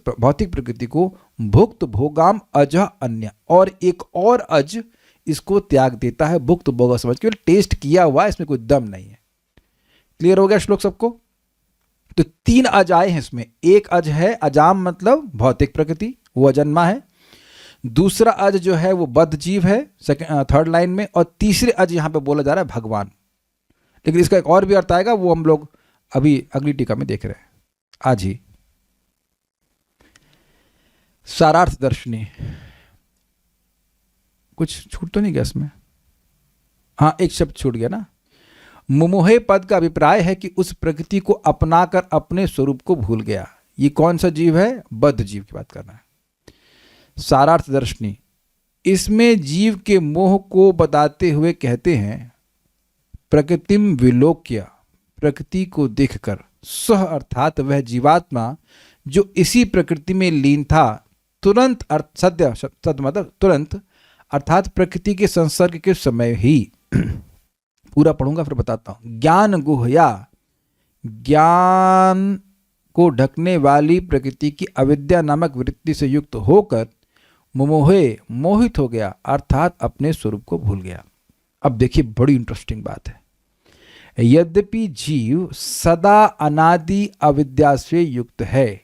भौतिक प्रकृति को, भुक्त भोगाम अज अन्य, और एक और अज इसको त्याग देता है भुक्त भोग समझ के, टेस्ट किया हुआ, इसमें कोई दम नहीं है। क्लियर हो गया श्लोक सबको। तो तीन अज आए हैं इसमें। एक अज है अजाम मतलब भौतिक प्रकृति, वो अजन्मा है। दूसरा अज जो है वो बद्ध जीव है थर्ड लाइन में। और तीसरे अज यहां पे बोला जा रहा है भगवान। लेकिन इसका एक और भी अर्थ आएगा, वो हम लोग अभी अगली टीका में देख रहे हैं आज ही। सारार्थ दर्शनी, कुछ छूट तो नहीं गया इसमें? हाँ, एक शब्द छूट गया ना। मुमुहे पद का अभिप्राय है कि उस प्रकृति को अपनाकर अपने स्वरूप को भूल गया। ये कौन सा जीव है? बद्ध जीव की बात करना है। सारार्थ दर्शनी, इसमें जीव के मोह को बताते हुए कहते हैं प्रकृतिम विलोक्य, प्रकृति को देखकर, सह अर्थात वह जीवात्मा जो इसी प्रकृति में लीन था, तुरंत सद्य मतलब तुरंत, अर्थात प्रकृति के संसर्ग के समय ही, पूरा पढ़ूंगा फिर बताता हूं, ज्ञान गुहया, ज्ञान को ढकने वाली प्रकृति की अविद्या नामक वृत्ति से युक्त होकर मुमोहे, मोहित हो गया, अर्थात अपने स्वरूप को भूल गया। अब देखिए बड़ी इंटरेस्टिंग बात है। यद्यपि जीव सदा अनादि अविद्या से युक्त है,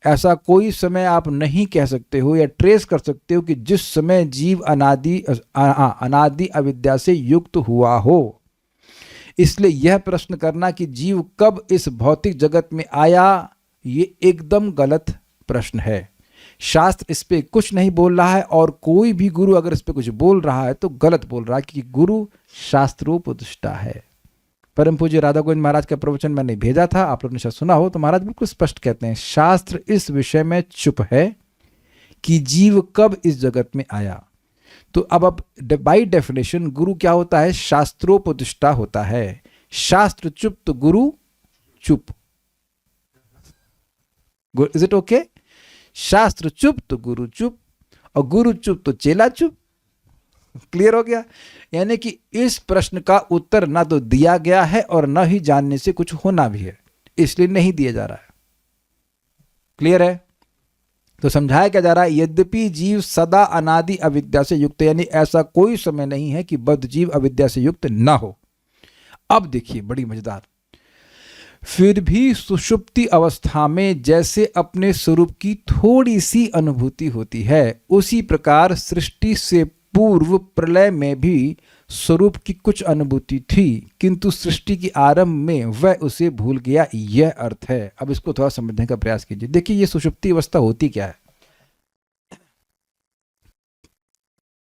ऐसा कोई समय आप नहीं कह सकते हो या ट्रेस कर सकते हो कि जिस समय जीव अनादि अविद्या से युक्त हुआ हो। इसलिए यह प्रश्न करना कि जीव कब इस भौतिक जगत में आया, ये एकदम गलत प्रश्न है। शास्त्र इस पे कुछ नहीं बोल रहा है, और कोई भी गुरु अगर इस पे कुछ बोल रहा है तो गलत बोल रहा है, क्योंकि गुरु शास्त्रोपदिष्टा है। परम पूज्य राधा गोविंद महाराज का प्रवचन मैंने भेजा था, आप लोगों ने शायद सुना हो, तो महाराज बिल्कुल स्पष्ट कहते हैं शास्त्र इस विषय में चुप है कि जीव कब इस जगत में आया। तो अब बाई डेफिनेशन गुरु क्या होता है? शास्त्रोपदिष्टा होता है। शास्त्र चुप तो गुरु चुप। Is it okay? शास्त्र चुप तो गुरु चुप, और गुरु चुप तो चेला चुप। क्लियर हो गया? यानी कि इस प्रश्न का उत्तर ना तो दिया गया है और ना ही जानने से कुछ होना भी है, इसलिए नहीं दिया जा रहा है। क्लियर है? तो समझाया क्या जा रहा है? यद्यपि जीव सदा अनादि अविद्या से युक्त, यानी ऐसा कोई समय नहीं है कि बद्ध जीव अविद्या से युक्त ना हो। अब देखिए बड़ी मजेदार, फिर भी सुषुप्ति अवस्था में जैसे अपने स्वरूप की थोड़ी सी अनुभूति होती है, उसी प्रकार सृष्टि से पूर्व प्रलय में भी स्वरूप की कुछ अनुभूति थी, किंतु सृष्टि के आरंभ में वह उसे भूल गया, यह अर्थ है। अब इसको थोड़ा समझने का प्रयास कीजिए। देखिए ये सुषुप्ति अवस्था होती क्या है?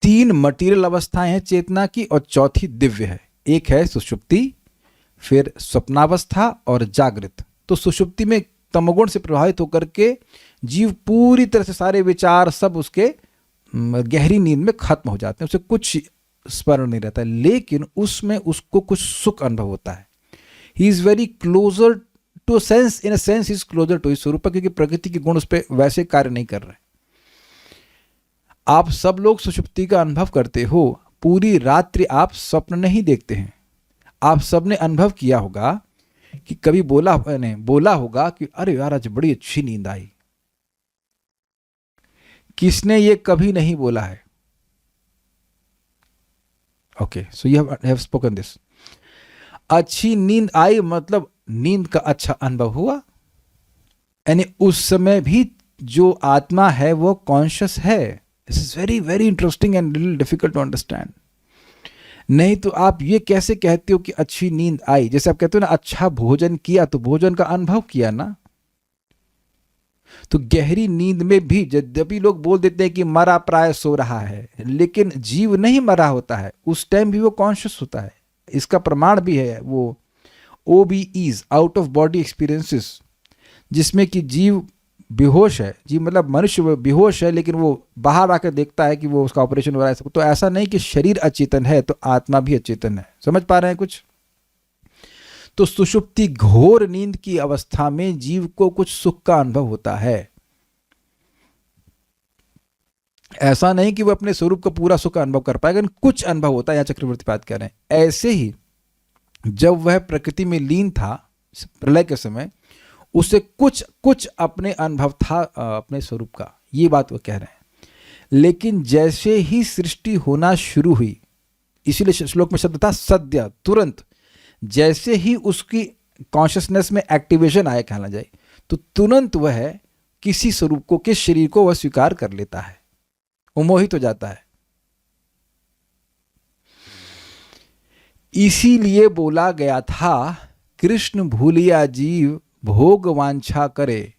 तीन मटीरियल अवस्थाएं हैं चेतना की, और चौथी दिव्य है। एक है सुषुप्ति, फिर स्वप्नावस्था और जागृत। तो सुषुप्ति में तमोगुण से प्रभावित होकर के जीव पूरी तरह से सारे विचार सब उसके गहरी नींद में खत्म हो जाते हैं, उसे कुछ स्मरण नहीं रहता है, लेकिन उसमें उसको कुछ सुख अनुभव होता है। He is very closer to sense, in a sense is closer to स्वरूप, क्योंकि प्रकृति के गुण उस पर वैसे कार्य नहीं कर रहे। आप सब लोग सुषुप्ति का अनुभव करते हो, पूरी रात्रि आप स्वप्न नहीं देखते हैं। आप सबने अनुभव किया होगा कि कभी बोला होगा कि अरे यार आज बड़ी अच्छी नींद आई। किसने ये कभी नहीं बोला है? Okay, so you have spoken this. अच्छी नींद आई मतलब नींद का अच्छा अनुभव हुआ, यानी उस समय भी जो आत्मा है वो कॉन्शियस है। This is very very interesting and little difficult to understand. नहीं तो आप ये कैसे कहते हो कि अच्छी नींद आई? जैसे आप कहते हो ना अच्छा भोजन किया, तो भोजन का अनुभव किया ना। तो गहरी नींद में भी यद्यपि लोग बोल देते हैं कि मरा प्राय सो रहा है, लेकिन जीव नहीं मरा होता है, उस टाइम भी वो कॉन्शियस होता है। इसका प्रमाण भी है वो OBEs, out of body experiences, जिसमें कि जीव बेहोश है, जीव मतलब मनुष्य बेहोश है, लेकिन वो बाहर आकर देखता है कि वो उसका ऑपरेशन हो रहा है। तो ऐसा नहीं कि शरीर अचेतन है तो आत्मा भी अचेतन है। समझ पा रहे हैं कुछ? तो सुषुप्ति घोर नींद की अवस्था में जीव को कुछ सुख का अनुभव होता है। ऐसा नहीं कि वो अपने स्वरूप का पूरा सुख अनुभव कर पाएगा, कुछ अनुभव होता है। यहाँ चक्रवर्ती बात कह रहे हैं। ऐसे ही जब वह प्रकृति में लीन था प्रलय के समय, उसे कुछ अपने अनुभव था अपने स्वरूप का, ये बात वो कह रहे हैं। लेकिन जैसे ही सृष्टि होना शुरू हुई, इसीलिए श्लोक में शब्द था सद्य, तुरंत, जैसे ही उसकी कॉन्शियसनेस में एक्टिवेशन आया कहना जाए, तो तुरंत वह किसी स्वरूप को, किस शरीर को वह स्वीकार कर लेता है, वो मोहित हो जाता है। इसीलिए बोला गया था कृष्ण भूलिया जीव भोग वांछा करे,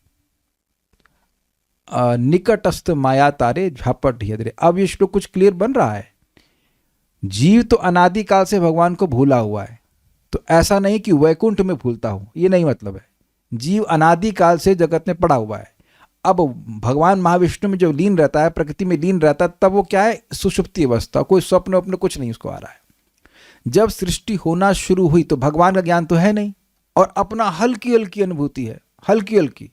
निकटस्थ माया तारे झापट ढियदरे। अब ये श्लोक कुछ क्लियर बन रहा है। जीव तो अनादिकाल से भगवान को भूला हुआ है, तो ऐसा नहीं कि वैकुंठ में भूलता हूं, ये नहीं मतलब है। जीव अनादिकाल से जगत में पड़ा हुआ है। अब भगवान महाविष्णु में जो लीन रहता है, प्रकृति में लीन रहता है, तब वो क्या है, सुषुप्ति अवस्था, कोई स्वप्न अपने कुछ नहीं उसको आ रहा है। जब सृष्टि होना शुरू हुई तो भगवान का ज्ञान तो है नहीं, और अपना हल्की हल्की अनुभूति है, हल्की हल्की।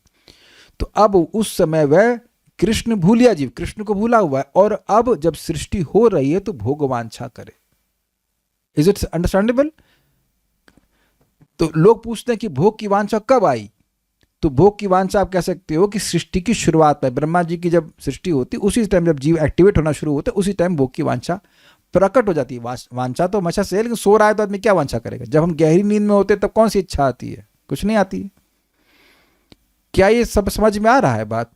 तो अब उस समय वह कृष्ण भूलिया जीव, कृष्ण को भूला हुआ है, और अब जब सृष्टि हो रही है तो भोग वांछा करे। Is it understandable? तो लोग पूछते हैं कि भोग की वांछा कब आई? तो भोग की वांछा आप कह सकते हो कि सृष्टि की शुरुआत में, ब्रह्मा जी की जब सृष्टि होती उसी टाइम, जब जीव एक्टिवेट होना शुरू होते उसी टाइम भोग की वांछा प्रकट हो जाती है। वांछा तो हमेशा से है, लेकिन सो रहा है तो आदमी क्या वांछा करेगा? जब हम गहरी नींद में होते तब कौन सी इच्छा आती है? कुछ नहीं आती है। क्या ये सब समझ में आ रहा है बात?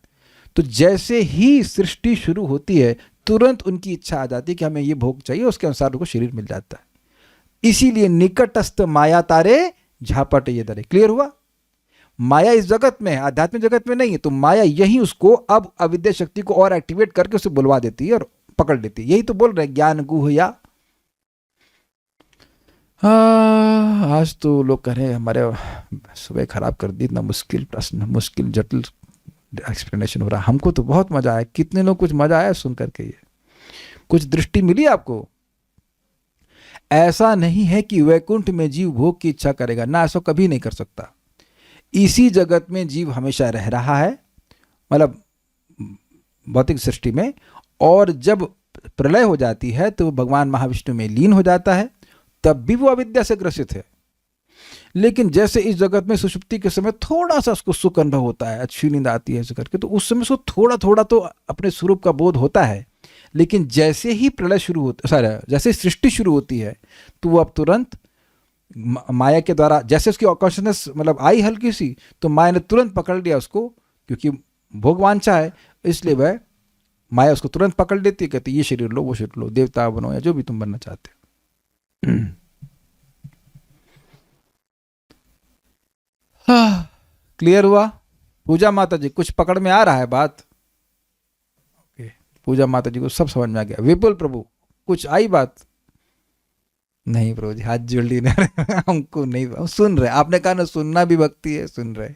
तो जैसे ही सृष्टि शुरू होती है तुरंत उनकी इच्छा आ जाती है कि हमें ये भोग चाहिए, उसके अनुसार उनको शरीर मिल जाता है। इसीलिए निकटस्थ माया तारे झापट ये दरे। क्लियर हुआ? माया इस जगत में है, आध्यात्मिक जगत में नहीं है। तो माया यही उसको अब अविद्या शक्ति को और एक्टिवेट करके उसे बुलवा देती है और पकड़ लेती है। यही तो बोल रहे हैं ज्ञान गुह्या। आज तो लोग कह रहे हैं हमारे सुबह खराब कर दी, इतना मुश्किल प्रश्न, मुश्किल जटिल एक्सप्लेनेशन हो रहा है। हमको तो बहुत मजा आया। कितने लोग कुछ मजा आया सुन करके? ये कुछ दृष्टि मिली आपको? ऐसा नहीं है कि वैकुंठ में जीव भोग की इच्छा करेगा ना, ऐसा कभी नहीं कर सकता। इसी जगत में जीव हमेशा रह रहा है, मतलब भौतिक सृष्टि में, और जब प्रलय हो जाती है तो भगवान महाविष्णु में लीन हो जाता है, तब भी वो अविद्या से ग्रसित है। लेकिन जैसे इस जगत में सुषुप्ति के समय थोड़ा सा उसको सुख अनुभव होता है, अच्छी नींद आती है ऐसे करके, तो उस समय उसको थोड़ा थोड़ा तो अपने स्वरूप का बोध होता है। लेकिन जैसे ही प्रलय शुरू होता, जैसे सृष्टि शुरू होती है, तो वो अब तुरंत माया के द्वारा, जैसे उसकी कॉन्शियसनेस मतलब आई हल्की सी, तो माया ने तुरंत पकड़ लिया उसको, क्योंकि भोगवांछा है, इसलिए वह माया उसको तुरंत पकड़ लेती है, कहती ये शरीर लो, वो शरीर लो, देवता बनो या जो भी तुम बनना चाहते हो। क्लियर हुआ? पूजा माता जी कुछ पकड़ में आ रहा है बात? ओके, पूजा माता जी को सब समझ में आ गया। विपुल प्रभु कुछ आई बात? नहीं प्रभु जी, हाथ जोड़ ली हमको नहीं, हम सुन रहे। आपने कहा ना सुनना भी भक्ति है, सुन रहे।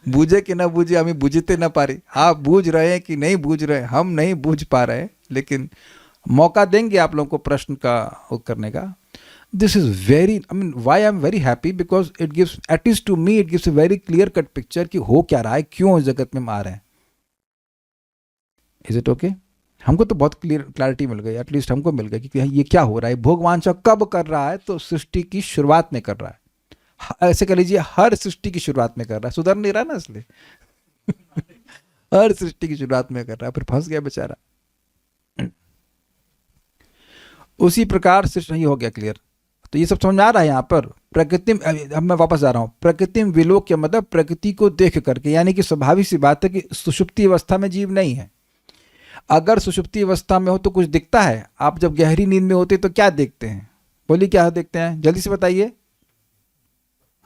बूझे कि ना बूझे, हमें बूझते ना पा रही। आप बूझ रहे हैं कि नहीं बूझ रहे, हम नहीं बूझ पा रहे, लेकिन मौका देंगे आप लोगों को प्रश्न का वो करने का। This is very, I mean why I am very happy, because it gives, at least to me it gives a very clear cut picture कि हो क्या रहा है, क्यों इस जगत में हम आ रहे हैं। Is it okay? हमको तो बहुत क्लैरिटी मिल गई, एटलीस्ट हमको मिल गई कि ये क्या हो रहा है। भोगवांछा कब कर रहा है? तो सृष्टि की शुरुआत में कर रहा है। ऐसे कह लीजिए हर सृष्टि की शुरुआत में कर रहा है, सुधर नहीं रहा ना इसलिए। हर सृष्टि की शुरुआत में कर रहा है, फिर फंस गया बेचारा। उसी प्रकार सृष्टि हो गया। क्लियर? तो ये सब समझ में आ रहा है यहाँ पर। प्रकृति, अब मैं वापस जा रहा हूँ, प्रकृति में विलोक्य मतलब प्रकृति को देख करके, यानी कि स्वाभाविक सी बात है कि सुषुप्ति अवस्था में जीव नहीं है। अगर सुषुप्ति अवस्था में हो तो कुछ दिखता है। आप जब गहरी नींद में होते तो क्या देखते हैं? बोलिए क्या देखते हैं, जल्दी से बताइए।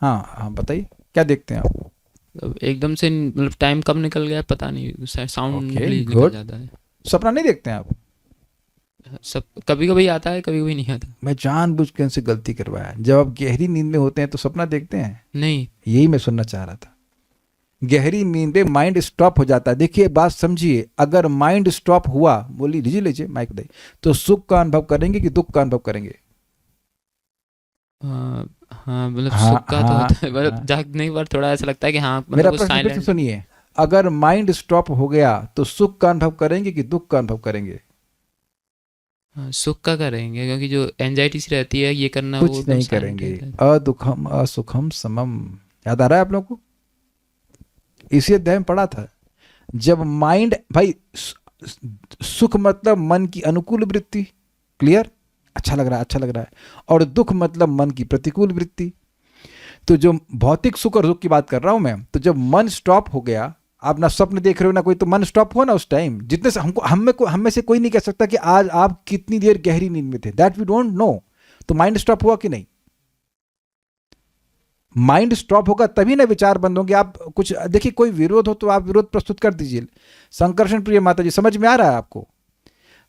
हाँ हाँ बताइए, क्या देखते हैं आप? एकदम से मतलब टाइम कब निकल गया पता नहीं, साउंड निकल जाता है। सपना नहीं देखते हैं आप? सब कभी कभी आता है, कभी कभी नहीं आता। मैं जानबूझ के उनसे गलती करवाया। जब आप गहरी नींद में होते हैं तो सपना देखते हैं? नहीं, यही मैं सुनना चाह रहा था। गहरी नींद में माइंड स्टॉप हो जाता है। देखिए बात समझिए, अगर माइंड स्टॉप हुआ, बोली लीजिए माइक दे, तो सुख का अनुभव करेंगे कि दुख का अनुभव करेंगे? हाँ मतलब सुख का तो होता है, मतलब जागने के बाद थोड़ा ऐसा लगता है कि हाँ, मेरा प्रश्न फिर से सुनिए, अगर माइंड स्टॉप हो गया तो सुख का अनुभव करेंगे कि दुख का अनुभव करेंगे? सुख का करेंगे, क्योंकि जो एंजाइटी सी रहती है ये करना, कुछ नहीं करेंगे। अदुखम असुखम समम, याद आ रहा है आप लोग को? इसी अध्याय में पढ़ा था। जब माइंड, भाई सुख मतलब मन की अनुकूल वृत्ति, क्लियर, अच्छा लग रहा है, अच्छा लग रहा है, और दुख मतलब मन की प्रतिकूल वृत्ति। तो जो भौतिक सुख और दुख की बात कर रहा हूं मैं, तो जब मन स्टॉप हो गया, आप ना स्वप्न देख रहे हो ना कोई, तो मन स्टॉप हुआ ना उस टाइम। जितने से हमको, हम में से कोई नहीं कह सकता कि आज आप कितनी देर गहरी नींद में थे, दैट वी डोंट नो। तो माइंड स्टॉप हुआ कि नहीं? माइंड स्टॉप होगा तभी ना विचार बंद होंगे। आप कुछ देखिए, कोई विरोध हो तो आप विरोध प्रस्तुत कर दीजिए। संकर्षण प्रिय माता जी, समझ में आ रहा है आपको?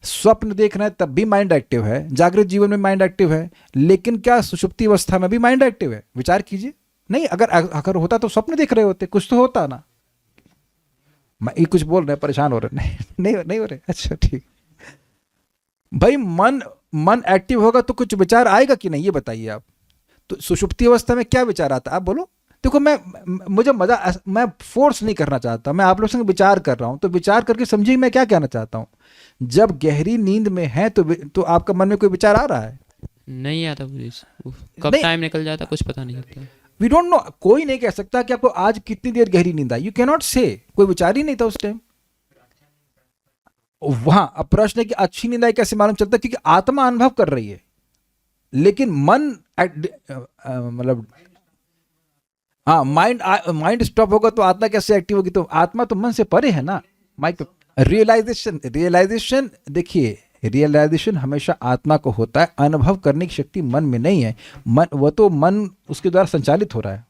स्वप्न देख रहे हैं तब भी माइंड एक्टिव है, जागृत जीवन में माइंड एक्टिव है, लेकिन क्या सुषुप्ति अवस्था में भी माइंड एक्टिव है? विचार कीजिए। नहीं, अगर अगर होता तो स्वप्न देख रहे होते, कुछ तो होता ना। ये कुछ बोल रहे हैं, परेशान हो रहे हैं? नहीं हो रहे? अच्छा ठीक। भाई मन एक्टिव होगा तो कुछ विचार आएगा कि नहीं, ये बताइए आप। तो सुषुप्ति अवस्था में क्या विचार आता है आप बोलो? देखो, मुझे मजा, मैं फोर्स नहीं करना चाहता, मैं आप लोग संग विचार कर रहा हूं, तो विचार करके समझिए मैं क्या कहना चाहता हूं। जब गहरी नींद में है तो आपका मन में कोई विचार आ रहा है? नहीं आता पुलिस, कब नहीं। टाइम निकल जाता कुछ पता नहीं लगता। We don't know. कोई नहीं कह सकता कि आपको आज कितनी देर गहरी नींद आई। यू कैन नॉट से। कोई विचार ही नहीं था उस टाइम वहां। अब प्रश्न है कि अच्छी नींद आई कैसे मालूम चलता? क्योंकि आत्मा अनुभव कर रही है, लेकिन मन मतलब हाँ, माइंड स्टॉप होगा तो आत्मा कैसे एक्टिव होगी? तो आत्मा तो मन से परे है ना। माइक रियलाइजेशन देखिए, रियलाइजेशन हमेशा आत्मा को होता है, अनुभव करने की शक्ति मन में नहीं है। मन उसके द्वारा संचालित हो रहा है,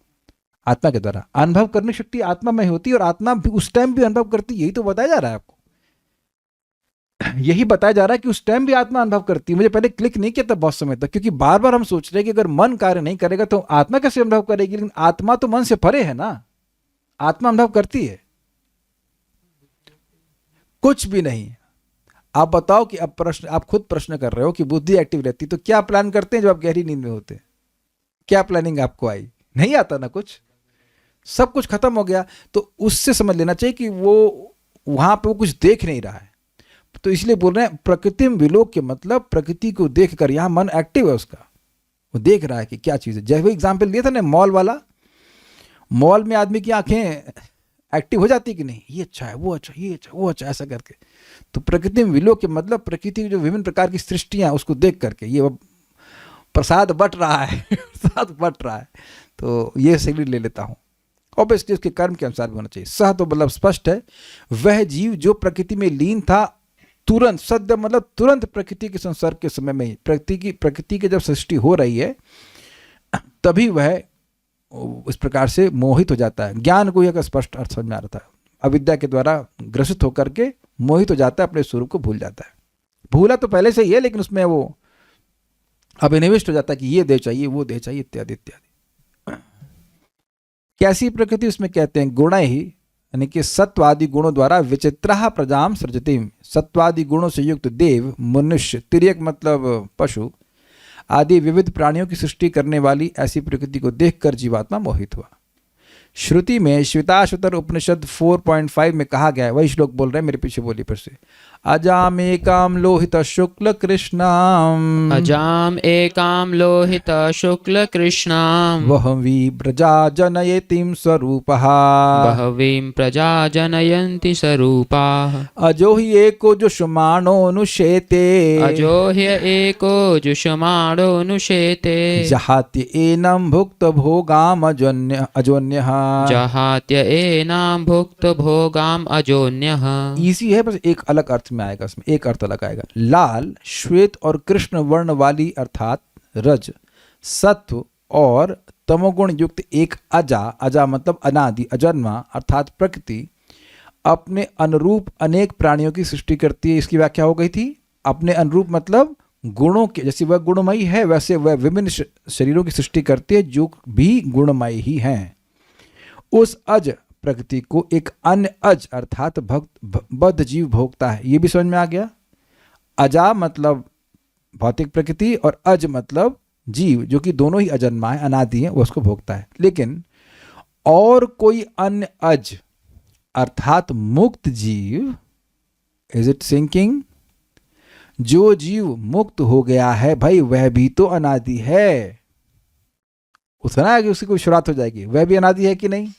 आत्मा के द्वारा। अनुभव करने की शक्ति आत्मा में होती है, और आत्मा भी उस टाइम भी अनुभव करती है। यही तो बताया जा रहा है आपको, यही बताया जा रहा है कि उस टाइम भी आत्मा अनुभव करती है। मुझे पहले क्लिक नहीं किया था बहुत समय तक, क्योंकि बार बार हम सोच रहे हैं कि अगर मन कार्य नहीं करेगा तो आत्मा कैसे अनुभव करेगी? लेकिन आत्मा तो मन से परे है ना, आत्मा अनुभव करती है। कुछ भी नहीं। आप बताओ कि अब प्रश्न, आप खुद प्रश्न कर रहे हो कि बुद्धि एक्टिव रहती, तो क्या प्लान करते हैं जब आप गहरी नींद में होते? क्या प्लानिंग आपको आई? नहीं आता ना कुछ, सब कुछ खत्म हो गया। तो उससे समझ लेना चाहिए कि वो वहां पे वो कुछ देख नहीं रहा है। तो इसलिए बोल रहे हैं प्रकृतिम विलोक्य, मतलब प्रकृति को देख कर, यहां मन एक्टिव है उसका, वो देख रहा है कि क्या चीज है। जैसे एग्जाम्पल दिया था ना मॉल वाला, मॉल में आदमी की आंखें एक्टिव हो जाती कि नहीं, ये अच्छा है, वो अच्छा, ये अच्छा, वो अच्छा, ऐसा करके। तो प्रकृति में विलोक्य मतलब प्रकृति की जो विभिन्न प्रकार की सृष्टियां, उसको देख करके ये प्रसाद बट रहा है प्रसाद बट रहा है। तो ये सही ले लेता हूं। ऑब्वियसली उसके कर्म के अनुसार भी होना चाहिए। सह तो मतलब स्पष्ट है, वह जीव जो प्रकृति में लीन था, तुरंत, सद्य मतलब तुरंत प्रकृति के संसर्ग के समय में ही, प्रकृति की जब सृष्टि हो रही है तभी वह इस प्रकार से मोहित हो जाता है। ज्ञान को यह स्पष्ट अर्थ समझ में आ रहा था। अविद्या के द्वारा ग्रसित होकर के मोहित हो जाता है, अपने स्वरूप को भूल जाता है। भूला तो पहले से ही है, लेकिन उसमें वो अभिनिविष्ट हो जाता है कि ये देह चाहिए, वो देह चाहिए, इत्यादि इत्यादि। कैसी प्रकृति? उसमें कहते हैं गुण ही, यानी कि सत्वादि गुणों द्वारा विचित्रा प्रजाम सृजती। सत्वादि गुणों से युक्त देव, मनुष्य, तिर्यक मतलब पशु आदि विविध प्राणियों की सृष्टि करने वाली ऐसी प्रकृति को देखकर जीवात्मा मोहित हुआ। श्रुति में श्वेताश्वतर उपनिषद 4.5 में कहा गया है, वही श्लोक बोल रहे हैं, मेरे पीछे बोलिए फिर से। अजाम एकाम लोहित शुक्ल कृष्णाम, अजाम एकाम लोहित शुक्ल कृष्णाम, वहवी प्रजा जनयतिम स्वरूपः, बहवीं प्रजा जनयन्ति स्वरूपाः। अजो ही एको जुषमाणोऽनुशेते, अजो ह्य एको जुषमाणोऽनुशेते, जहात्य एनं भुक्त भोगाम अजोन्यः। जहात्य एनां भुक्त भोगाम अजोन्यः। इजी है, बस एक अलग अर्थ में आएगा, इसमें एक अर्थ अलग आएगा। लाल, श्वेत और कृष्ण वर्ण वाली अर्थात रज, सत्व और तमोगुण युक्त एक अजा मतलब अनादि, अजन्मा अर्थात प्रकृति अपने अनुरूप अनेक प्राणियों की सृष्टि करती है। इसकी व्याख्या हो गई थी। अपने अनुरूप मतलब गुणों के, जैसे वह गुणमयी है वैसे वह विभिन्न शरीरों की सृष्टि करती है जो भी गुणमयी ही हैं। उस अज प्रकृति को एक अन्य अज अर्थात बद्ध जीव भोगता है। ये भी समझ में आ गया। अजा मतलब भौतिक प्रकृति और अज मतलब जीव, जो कि दोनों ही अजन्मा है, अनादि है, वो उसको भोगता है। लेकिन और कोई अन्य अज अर्थात मुक्त जीव, इज इट सिंकिंग? जो जीव मुक्त हो गया है भाई, वह भी तो अनादि है। उतना है कि उसकी कोई शुरुआत हो जाएगी, वह भी अनादि है कि नहीं?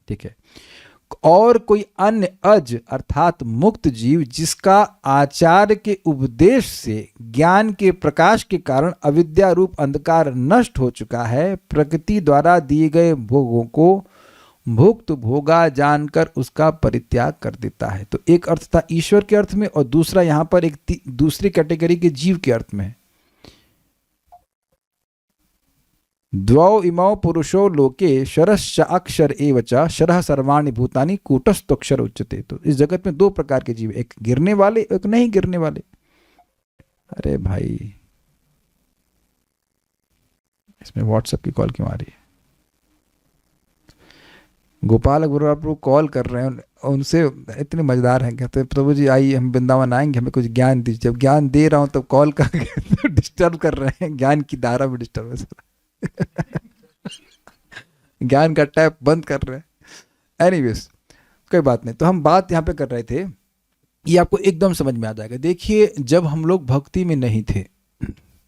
ठीक है। और कोई अन्य अज अर्थात मुक्त जीव जिसका आचार्य के उपदेश से ज्ञान के प्रकाश के कारण अविद्या रूप अंधकार नष्ट हो चुका है, प्रकृति द्वारा दिए गए भोगों को भुक्त भोगा जानकर उसका परित्याग कर देता है। तो एक अर्थ था ईश्वर के अर्थ में, और दूसरा यहां पर एक दूसरी कैटेगरी के जीव के अर्थ में। द्वौ इमौ पुरुषो लोके शरश्च अक्षर एव च शरः सर्वाणि भूतानि कूटस्थोक्षर उच्यते। तो इस जगत में दो प्रकार के जीव, एक गिरने वाले, एक नहीं गिरने वाले। अरे भाई, इसमें व्हाट्सएप की कॉल क्यों आ रही है? गोपाल गुरु प्रभु कॉल कर रहे हैं, उनसे इतने मजेदार हैं, कहते हैं प्रभु जी आइए हम वृंदावन आएंगे, हमें कुछ ज्ञान दीजिए। जब ज्ञान दे रहा हूं तब कॉल कर डिस्टर्ब कर रहे हैं, ज्ञान की धारा में डिस्टर्ब ज्ञान का टैप बंद कर रहे हैं। एनीवेज, कोई बात नहीं। तो हम बात यहाँ पे कर रहे थे, ये आपको एकदम समझ में आ जाएगा। देखिए, जब हम लोग भक्ति में नहीं थे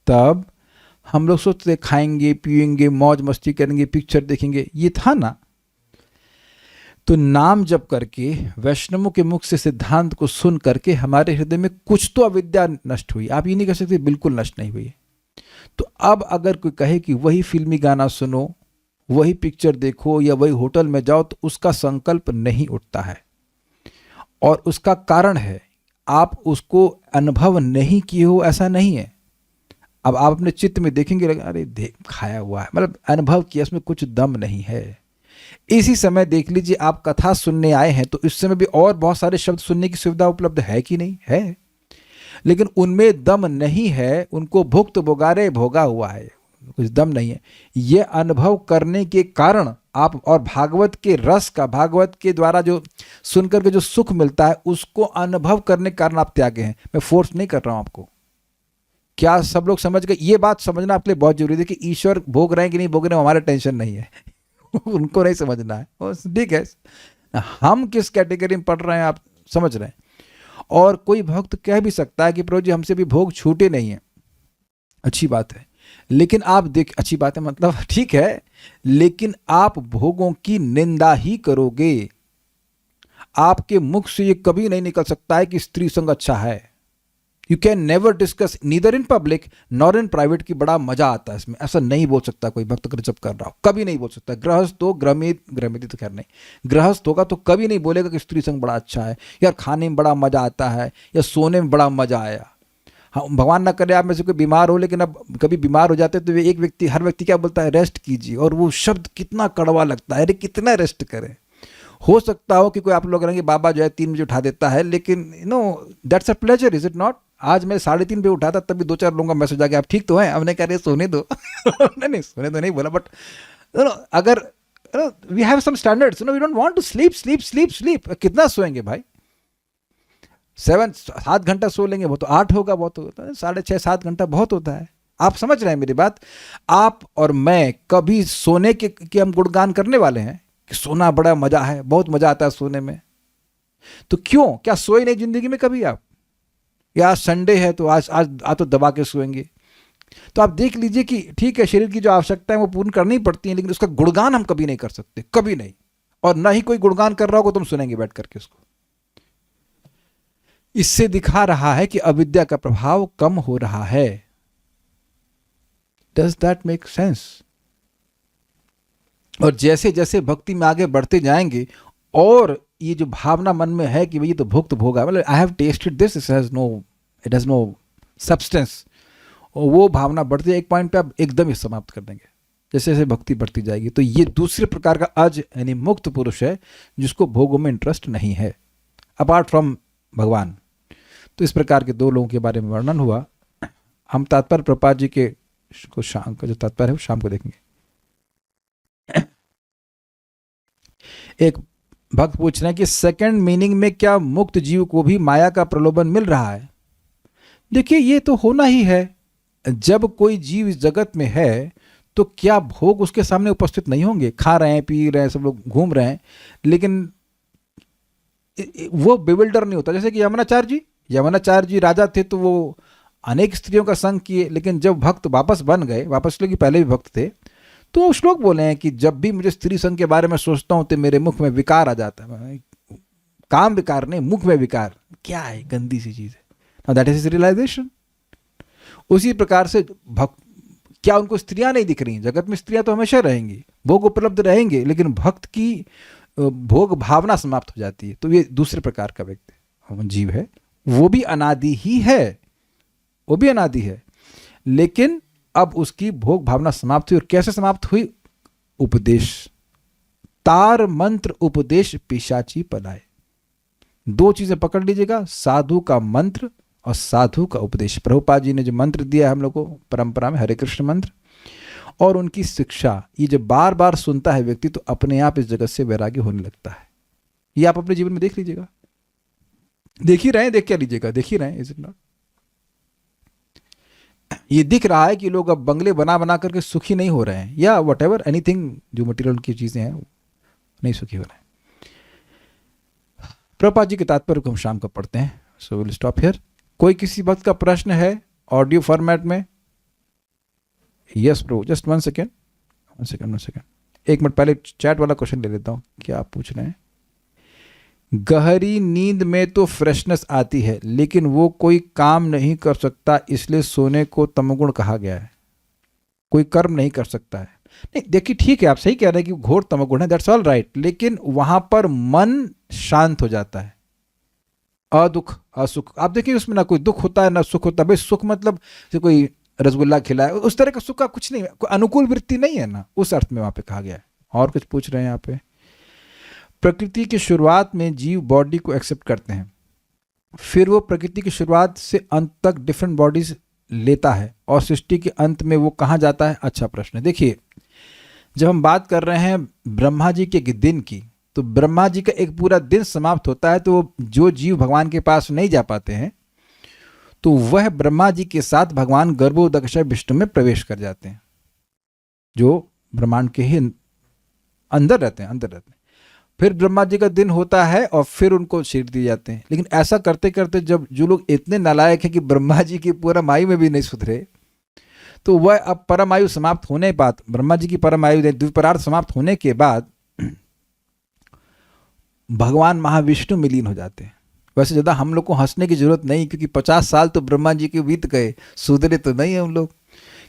तब हम लोग सोचते खाएंगे पिएंगे मौज मस्ती करेंगे पिक्चर देखेंगे, ये था ना। तो नाम जप करके वैष्णवों के मुख से सिद्धांत को सुन करके हमारे हृदय में कुछ तो अविद्या नष्ट हुई। आप ये नहीं कह सकते बिल्कुल नष्ट नहीं हुई। तो अब अगर कोई कहे कि वही फिल्मी गाना सुनो, वही पिक्चर देखो या वही होटल में जाओ, तो उसका संकल्प नहीं उठता है। और उसका कारण है आप उसको अनुभव नहीं किए हो, ऐसा नहीं है। अब आप अपने चित्त में देखेंगे, अरे देख खाया हुआ है, मतलब अनुभव किया, उसमें कुछ दम नहीं है। इसी समय देख लीजिए, आप कथा सुनने आए हैं तो इस समय भी और बहुत सारे शब्द सुनने की सुविधा उपलब्ध है कि नहीं है, लेकिन उनमें दम नहीं है। उनको भुक्त भोगारे भोगा हुआ है, कुछ दम नहीं है। ये अनुभव करने के कारण आप, और भागवत के रस का, भागवत के द्वारा जो सुनकर के जो सुख मिलता है, उसको अनुभव करने के कारण आप त्यागे हैं। मैं फोर्स नहीं कर रहा हूं आपको। क्या सब लोग समझ गए? ये बात समझना आपके लिए बहुत जरूरी है कि ईश्वर भोग रहे हैं कि नहीं भोग रहे हैं, हमारा टेंशन नहीं है उनको नहीं समझना है, ठीक है। हम किस कैटेगरी में पढ़ रहे हैं आप समझ रहे हैं। और कोई भक्त कह भी सकता है कि प्रभु जी हमसे भी भोग छूटे नहीं है, अच्छी बात है, लेकिन आप देख, अच्छी बात है मतलब ठीक है, लेकिन आप भोगों की निंदा ही करोगे। आपके मुख से ये कभी नहीं निकल सकता है कि स्त्री संग अच्छा है। You can never discuss neither in public nor in private की बड़ा मजा आता है इसमें, ऐसा नहीं बोल सकता कोई भक्त अगर जब कर रहा हो, कभी नहीं बोल सकता। गृहस्थ हो, ग्रहमिति तो खैर नहीं, गृहस्थ होगा तो कभी नहीं बोलेगा कि स्त्री संग बड़ा अच्छा है, यार खाने में बड़ा मजा आता है, या सोने में बड़ा मजा आया। हाँ, भगवान ना करे आप में से कोई बीमार हो, लेकिन अब कभी बीमार हो जाते तो एक व्यक्ति, हर व्यक्ति क्या बोलता है, रेस्ट कीजिए, और वो शब्द कितना कड़वा लगता है, अरे कितना रेस्ट करें। हो सकता हो कि कोई आप लोग रहेंगे बाबा जो है 3 बजे उठा देता है, लेकिन that's a pleasure, is it not? आज मैं 3:30 बजे उठा था, तभी 2-4 लोगों का मैसेज आ गया, आप ठीक तो हैं? हमने कह रहे सोने दो नहीं सोने दो नहीं बोला, बट अगर we have some standards, we don't want to sleep. कितना सोएंगे भाई? 7 घंटा सो लेंगे, वो तो 8 होगा, बहुत होता है 6.5-7 घंटा बहुत होता है। आप समझ रहे हैं मेरी बात? आप और मैं कभी सोने के हम गुणगान करने वाले हैं कि सोना बड़ा मजा है, बहुत मजा आता है सोने में? तो क्यों, क्या सोए नहीं जिंदगी में कभी आप? या आज संडे है तो आज तो दबा के सोएंगे? तो आप देख लीजिए कि ठीक है, शरीर की जो आवश्यकता है वो पूर्ण करनी पड़ती है, लेकिन उसका गुणगान हम कभी नहीं कर सकते, कभी नहीं। और ना ही कोई गुणगान कर रहा होगा तुम सुनेंगे बैठ करके उसको। इससे दिखा रहा है कि अविद्या का प्रभाव कम हो रहा है। Does that make sense? और जैसे जैसे भक्ति में आगे बढ़ते जाएंगे, और ये जो भावना मन में है कि भाई ये तो भुक्त भोगा, मतलब I have tested this, it has no substance, और वो भावना बढ़ती है, एक पॉइंट पे आप एकदम ही समाप्त कर देंगे जैसे जैसे भक्ति बढ़ती जाएगी। तो ये दूसरे प्रकार का अज यानी मुक्त पुरुष है, जिसको भोगों में इंटरेस्ट नहीं है अपार्ट फ्रॉम भगवान। तो इस प्रकार के 2 लोगों के बारे में वर्णन हुआ। हम तात्पर्य प्रपात जी के को शाम का जो तात्पर्य है वो शाम को देखेंगे। एक भक्त पूछ रहे हैं कि सेकंड मीनिंग में क्या मुक्त जीव को भी माया का प्रलोभन मिल रहा है? देखिए, ये तो होना ही है। जब कोई जीव इस जगत में है तो क्या भोग उसके सामने उपस्थित नहीं होंगे? खा रहे हैं, पी रहे हैं, सब लोग घूम रहे हैं, लेकिन वो बेविल्डर नहीं होता। जैसे कि यमुनाचार्य जी राजा थे तो वो अनेक स्त्रियों का संग किए, लेकिन जब भक्त वापस बन गए, वापस इसलिए कि पहले भी भक्त थे, तो वो श्लोक बोले हैं कि जब भी मुझे स्त्री संग के बारे में सोचता हूं तो मेरे मुख में विकार आ जाता है। काम विकार नहीं, मुख में विकार। क्या है, गंदी सी चीज है। Now that is realisation. उसी प्रकार से भक्त, क्या उनको स्त्रियां नहीं दिख रही? जगत में स्त्रियां तो हमेशा रहेंगी, भोग उपलब्ध रहेंगे, लेकिन भक्त की भोग भावना समाप्त हो जाती है। तो ये दूसरे प्रकार का व्यक्ति जीव है, वो भी अनादि ही है, वो भी अनादि है, लेकिन अब उसकी भोग भावना समाप्त हुई। और कैसे समाप्त हुई? उपदेश, तार मंत्र उपदेश पिशाची पलाए। दो चीजें पकड़ लीजिएगा, साधु का मंत्र और साधु का उपदेश। प्रभुपाद जी ने जो मंत्र दिया है हम लोग को परंपरा में, हरे कृष्ण मंत्र, और उनकी शिक्षा, ये जब बार बार सुनता है व्यक्ति तो अपने आप इस जगत से वैराग्य होने लगता है। ये आप अपने जीवन में देख लीजिएगा, देख ही रहे हैं, देख क्या लीजिएगा, देख ही रहे हैं, इज इट नॉट? ये दिख रहा है कि लोग अब बंगले बना बना करके सुखी नहीं हो रहे हैं, या वट एवर एनीथिंग जो मटेरियल की चीजें हैं नहीं सुखी हो रहे हैं। प्रभुपाद जी के तात्पर्य को हम शाम को पढ़ते हैं। सो विल स्टॉप हियर। कोई किसी वक्त का प्रश्न है ऑडियो फॉर्मेट में? Yes Prabhu, just one second. एक मिनट पहले चैट वाला क्वेश्चन ले लेता हूँ, क्या आप पूछ रहे हैं? गहरी नींद में तो फ्रेशनेस आती है, लेकिन वो कोई काम नहीं कर सकता, इसलिए सोने को तमोगुण कहा गया है। कोई कर्म नहीं कर सकता है। नहीं, देखिए ठीक है, आप सही कह रहे हैं कि घोर तमोगुण है, दैट्स ऑल राइट, लेकिन वहां पर मन शांत हो जाता है। अदुख असुख, आप देखिए उसमें ना कोई दुख होता है ना सुख होता है। भाई सुख मतलब जैसे कोई रसगुल्ला खिलाए, उस तरह का सुख का कुछ नहीं है, कोई अनुकूल वृत्ति नहीं है ना, उस अर्थ में वहां पे कहा गया है। और कुछ पूछ रहे हैं यहाँ पे? प्रकृति की शुरुआत में जीव बॉडी को एक्सेप्ट करते हैं, फिर वो प्रकृति की शुरुआत से अंत तक डिफरेंट बॉडीज लेता है, और सृष्टि के अंत में वो कहाँ जाता है? अच्छा प्रश्न है। देखिए, जब हम बात कर रहे हैं ब्रह्मा जी के दिन की, तो ब्रह्मा जी का एक पूरा दिन समाप्त होता है, तो जो जीव भगवान के पास नहीं जा पाते हैं तो वह ब्रह्मा जी के साथ भगवान गर्भोदकशा विष्णु में प्रवेश कर जाते हैं, जो ब्रह्मांड के ही अंदर रहते हैं। फिर ब्रह्मा जी का दिन होता है और फिर उनको शरीर दिए जाते हैं। लेकिन ऐसा करते करते जब जो लोग इतने नालायक हैं कि ब्रह्मा जी की परमायु में भी नहीं सुधरे, तो वह अब परमायु समाप्त होने के बाद, ब्रह्मा जी की परमायु द्विपरार्ध समाप्त होने के बाद भगवान महाविष्णु में लीन हो जाते हैं। वैसे ज़्यादा हम लोग को हंसने की जरूरत नहीं, क्योंकि 50 साल तो ब्रह्मा जी के बीत गए, सुधरे तो नहीं है हम लोग।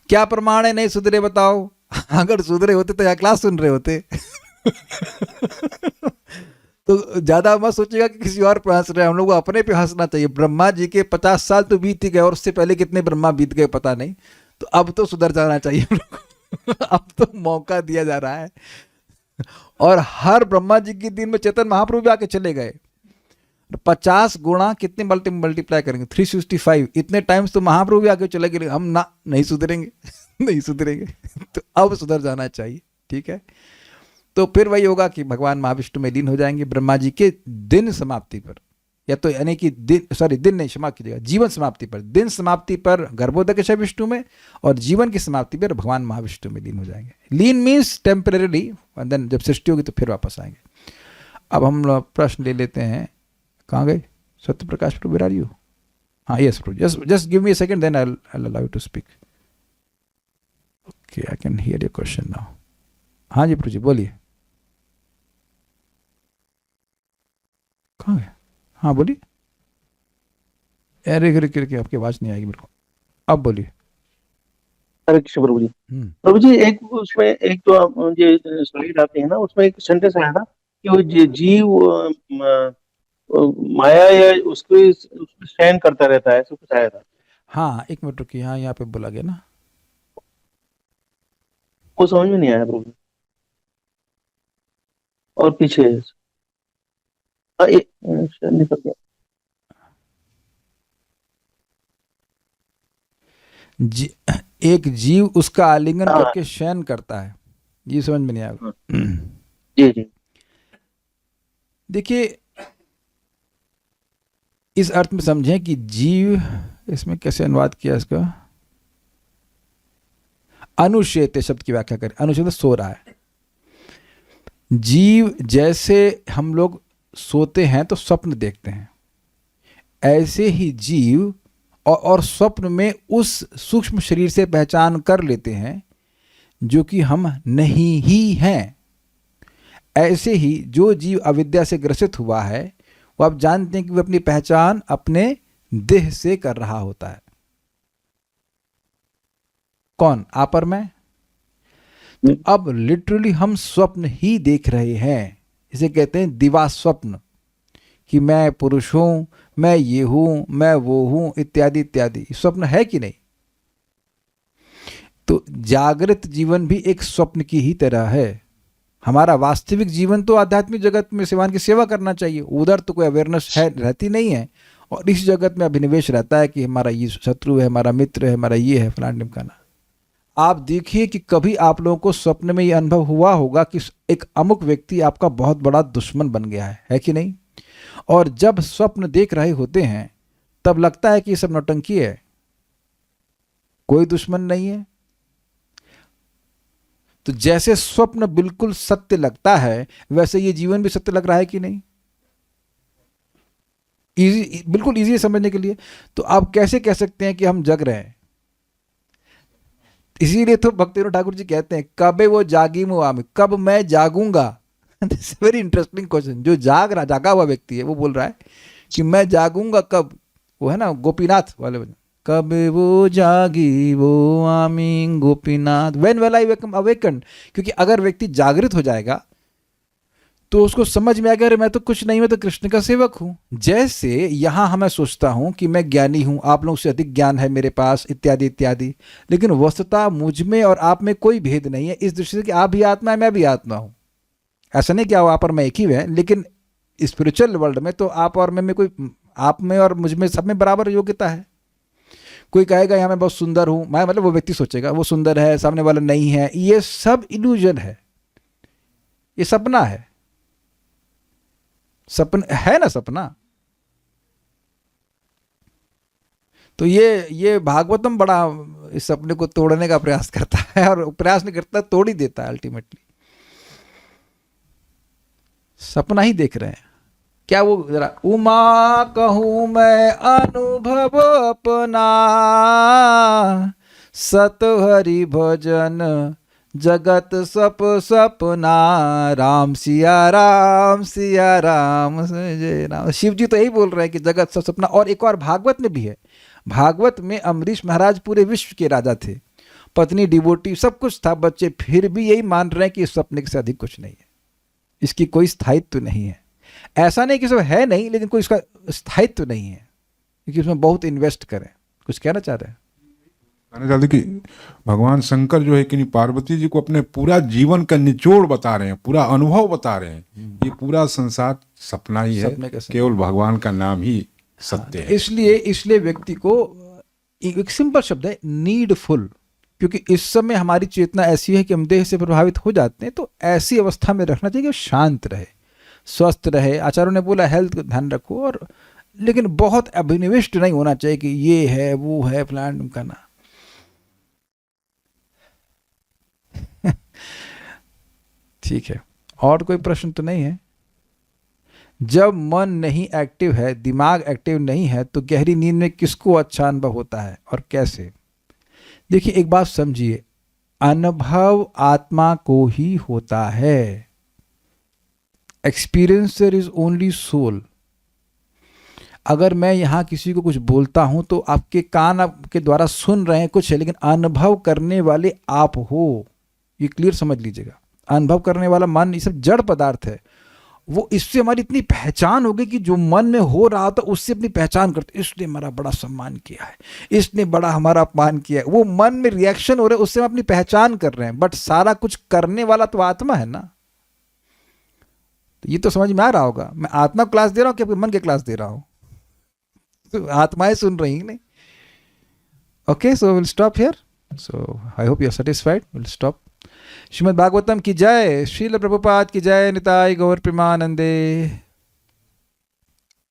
क्या प्रमाण है नहीं सुधरे बताओ? अगर सुधरे होते तो यहाँ क्लास सुन रहे होते। तो ज्यादा मत सोचिएगा कि किसी और पे हंस रहे हैं, हम लोग को अपने पे हंसना चाहिए। ब्रह्मा जी के 50 साल तो बीत ही गए, और उससे पहले कितने ब्रह्मा बीत गए पता नहीं, तो अब तो सुधर जाना चाहिए हम लोग को। अब तो मौका दिया जा रहा है। और हर ब्रह्मा जी के दिन में चेतन महाप्रभु भी आके चले गए। 50 गुणा कितने मल्टीप्लाई करेंगे? 365। इतने टाइम्स तो महाप्रभु भी आके चले गए, हम ना नहीं सुधरेंगे। नहीं सुधरेंगे। तो अब सुधर जाना चाहिए, ठीक है? तो फिर वही होगा कि भगवान महाविष्णु में लीन हो जाएंगे ब्रह्मा जी के दिन समाप्ति पर, या तो यानी कि दिन नहीं, क्षमा कीजिएगा, जीवन समाप्ति पर। दिन समाप्ति पर गर्भोदकशा विष्णु में, और जीवन की समाप्ति पर भगवान महाविष्णु में लीन हो जाएंगे। लीन मीन्स टेम्परेरी, और देन जब सृष्टि होगी तो फिर वापस आएंगे। अब हम लोग प्रश्न ले लेते हैं। कहाँ गए Satya Prakash Prabhu? Where are you? हाँ, yes Prabhu, just give me a second, then I will allow you to speak. Okay, I can hear your question now. हाँ जी प्रभु जी, बोलिए। कहाँ गए? हाँ बोलिए। अरे आपकी आवाज नहीं आएगी मेरे को, अब बोलिए। हरे कृष्ण प्रभु जी। प्रभु जी, एक उसमें एक तो आप मुझे स्लाइड आते हैं ना, उसमें एक सेंटेंस आया था कि वो जीव माया या उसको सहन करता रहता है, ऐसा कुछ आया था। हाँ, एक मिनट रुकिए। हाँ, यहाँ पे बोला गया ना, वो समझ में नहीं आया प्रभु जी। और पीछे निकल गया। एक जीव उसका आलिंगन करके शयन करता है, ये समझ में नहीं आया। जी जी। देखिए, इस अर्थ में समझें कि जीव, इसमें कैसे अनुवाद किया इसका? अनुशेते शब्द की व्याख्या करें। अनुशेते सो रहा है। जीव जैसे हम लोग सोते हैं तो स्वप्न देखते हैं, ऐसे ही जीव और स्वप्न में उस सूक्ष्म शरीर से पहचान कर लेते हैं जो कि हम नहीं ही हैं। ऐसे ही जो जीव अविद्या से ग्रसित हुआ है, वो आप जानते हैं कि वो अपनी पहचान अपने देह से कर रहा होता है। कौन? आप और मैं। तो अब लिटरली हम स्वप्न ही देख रहे हैं। इसे कहते हैं दिवा स्वप्न, कि मैं पुरुष हूं, मैं ये हूं, मैं वो हूं, इत्यादि इत्यादि। स्वप्न है कि नहीं? तो जागृत जीवन भी एक स्वप्न की ही तरह है। हमारा वास्तविक जीवन तो आध्यात्मिक जगत में भगवान की सेवा करना चाहिए, उधर तो कोई अवेयरनेस है रहती नहीं है, और इस जगत में अभिनिवेश रहता है कि हमारा ये शत्रु है, हमारा मित्र है, हमारा ये है, फलाना ढिमकाना। आप देखिए कि कभी आप लोगों को स्वप्न में ये अनुभव हुआ होगा कि एक अमुक व्यक्ति आपका बहुत बड़ा दुश्मन बन गया है कि नहीं? और जब स्वप्न देख रहे होते हैं तब लगता है कि ये सब नौटंकी है, कोई दुश्मन नहीं है। तो जैसे स्वप्न बिल्कुल सत्य लगता है वैसे ये जीवन भी सत्य लग रहा है कि नहीं? इजी, बिल्कुल इजी है समझने के लिए। तो आप कैसे कह सकते हैं कि हम जग रहे हैं? इसीलिए तो भक्तिविनोद ठाकुर जी कहते हैं कबे वो जागी मु आमी, कब मैं जागूंगा। This very interesting question. जो जागा हुआ व्यक्ति है वो बोल रहा है कि मैं जागूंगा कब। वो है ना गोपीनाथ वाले वजन, कब वो जागी वो आमी Gopinath, when will I awaken. क्योंकि अगर व्यक्ति जागृत हो जाएगा तो उसको समझ में आएगा अरे मैं तो कुछ नहीं, मैं तो कृष्ण का सेवक हूं। जैसे यहां हमें सोचता हूं कि मैं ज्ञानी हूं, आप लोगों से अधिक ज्ञान है मेरे पास, इत्यादि इत्यादि, लेकिन वस्तुतः मुझ में और आप में कोई भेद नहीं है इस दृष्टि से कि आप भी आत्मा है, मैं भी आत्मा हूं। ऐसा नहीं कि आप और मैं एक ही है, लेकिन स्पिरिचुअल वर्ल्ड में तो आप और मैं में कोई, आप में और मुझ में सब में बराबर योग्यता है। कोई कहेगा यहाँ मैं बहुत सुंदर हूं, मैं मतलब वो व्यक्ति सोचेगा वो सुंदर है, सामने वाला नहीं है। ये सब इल्यूजन है, ये सपना है। सपना है ना, सपना। तो ये भागवतम बड़ा इस सपने को तोड़ने का प्रयास करता है, और प्रयास नहीं करता, तोड़ ही देता है अल्टीमेटली। सपना ही देख रहे हैं क्या? वो जरा उमा कहूं मैं अनुभव अपना, सत हरि भजन जगत सप सपना, राम सिया राम जय राम। शिव जी तो यही बोल रहे हैं कि जगत सब सपना। और एक और भागवत में भी है, भागवत में अम्बरीश महाराज पूरे विश्व के राजा थे, पत्नी डिवोटी सब कुछ था, बच्चे, फिर भी यही मान रहे हैं कि इस सपने से अधिक कुछ नहीं है, इसकी कोई स्थायित्व नहीं है। ऐसा नहीं कि सब है नहीं, लेकिन कोई इसका स्थायित्व नहीं है, क्योंकि उसमें बहुत इन्वेस्ट करें। कुछ कहना चाह रहे हैं? कहना चाहते कि भगवान शंकर जो है कि पार्वती जी को अपने पूरा जीवन का निचोड़ बता रहे हैं, पूरा अनुभव बता रहे हैं। ये पूरा संसार सपना ही है, केवल भगवान का नाम ही सत्य है। इसलिए व्यक्ति को एक सिंपल शब्द है नीडफुल, क्योंकि इस समय हमारी चेतना ऐसी है कि हम देह से प्रभावित हो जाते हैं। तो ऐसी अवस्था में रखना चाहिए कि शांत रहे, स्वस्थ रहे। आचार्यों ने बोला हेल्थ का ध्यान रखो, और लेकिन बहुत अभिनिविष्ट नहीं होना चाहिए कि ये है वो है फलाना का ना। ठीक है, और कोई प्रश्न तो नहीं है? जब मन नहीं एक्टिव है, दिमाग एक्टिव नहीं है, तो गहरी नींद में किसको अच्छा अनुभव होता है और कैसे? देखिए एक बात समझिए, अनुभव आत्मा को ही होता है। Experiencer is only soul. अगर मैं यहाँ किसी को कुछ बोलता हूं तो आपके कान आपके द्वारा सुन रहे हैं कुछ है, लेकिन अनुभव करने वाले आप हो, ये क्लियर समझ लीजिएगा। अनुभव करने वाला मन, ये सब जड़ पदार्थ है। वो इससे हमारी इतनी पहचान हो गई कि जो मन में हो रहा था उससे अपनी पहचान करते, इसने हमारा बड़ा सम्मान किया है, इसने बड़ा हमारा अपमान किया है। वो मन में रिएक्शन हो रहे हैं, उससे हम अपनी पहचान कर रहे हैं, बट सारा कुछ करने वाला तो आत्मा है ना। तो ये तो समझ में आ रहा होगा, मैं आत्मा क्लास दे रहा हूं कि आपके मन के क्लास दे रहा हूं? तो आत्माएं सुन रही हैं नहीं। Okay, so will stop here. So I hope you are satisfied. Will stop. Shrimad Bhagavatam की जय, श्रील प्रभुपाद की जय, निताय गौर प्रेमानंदे।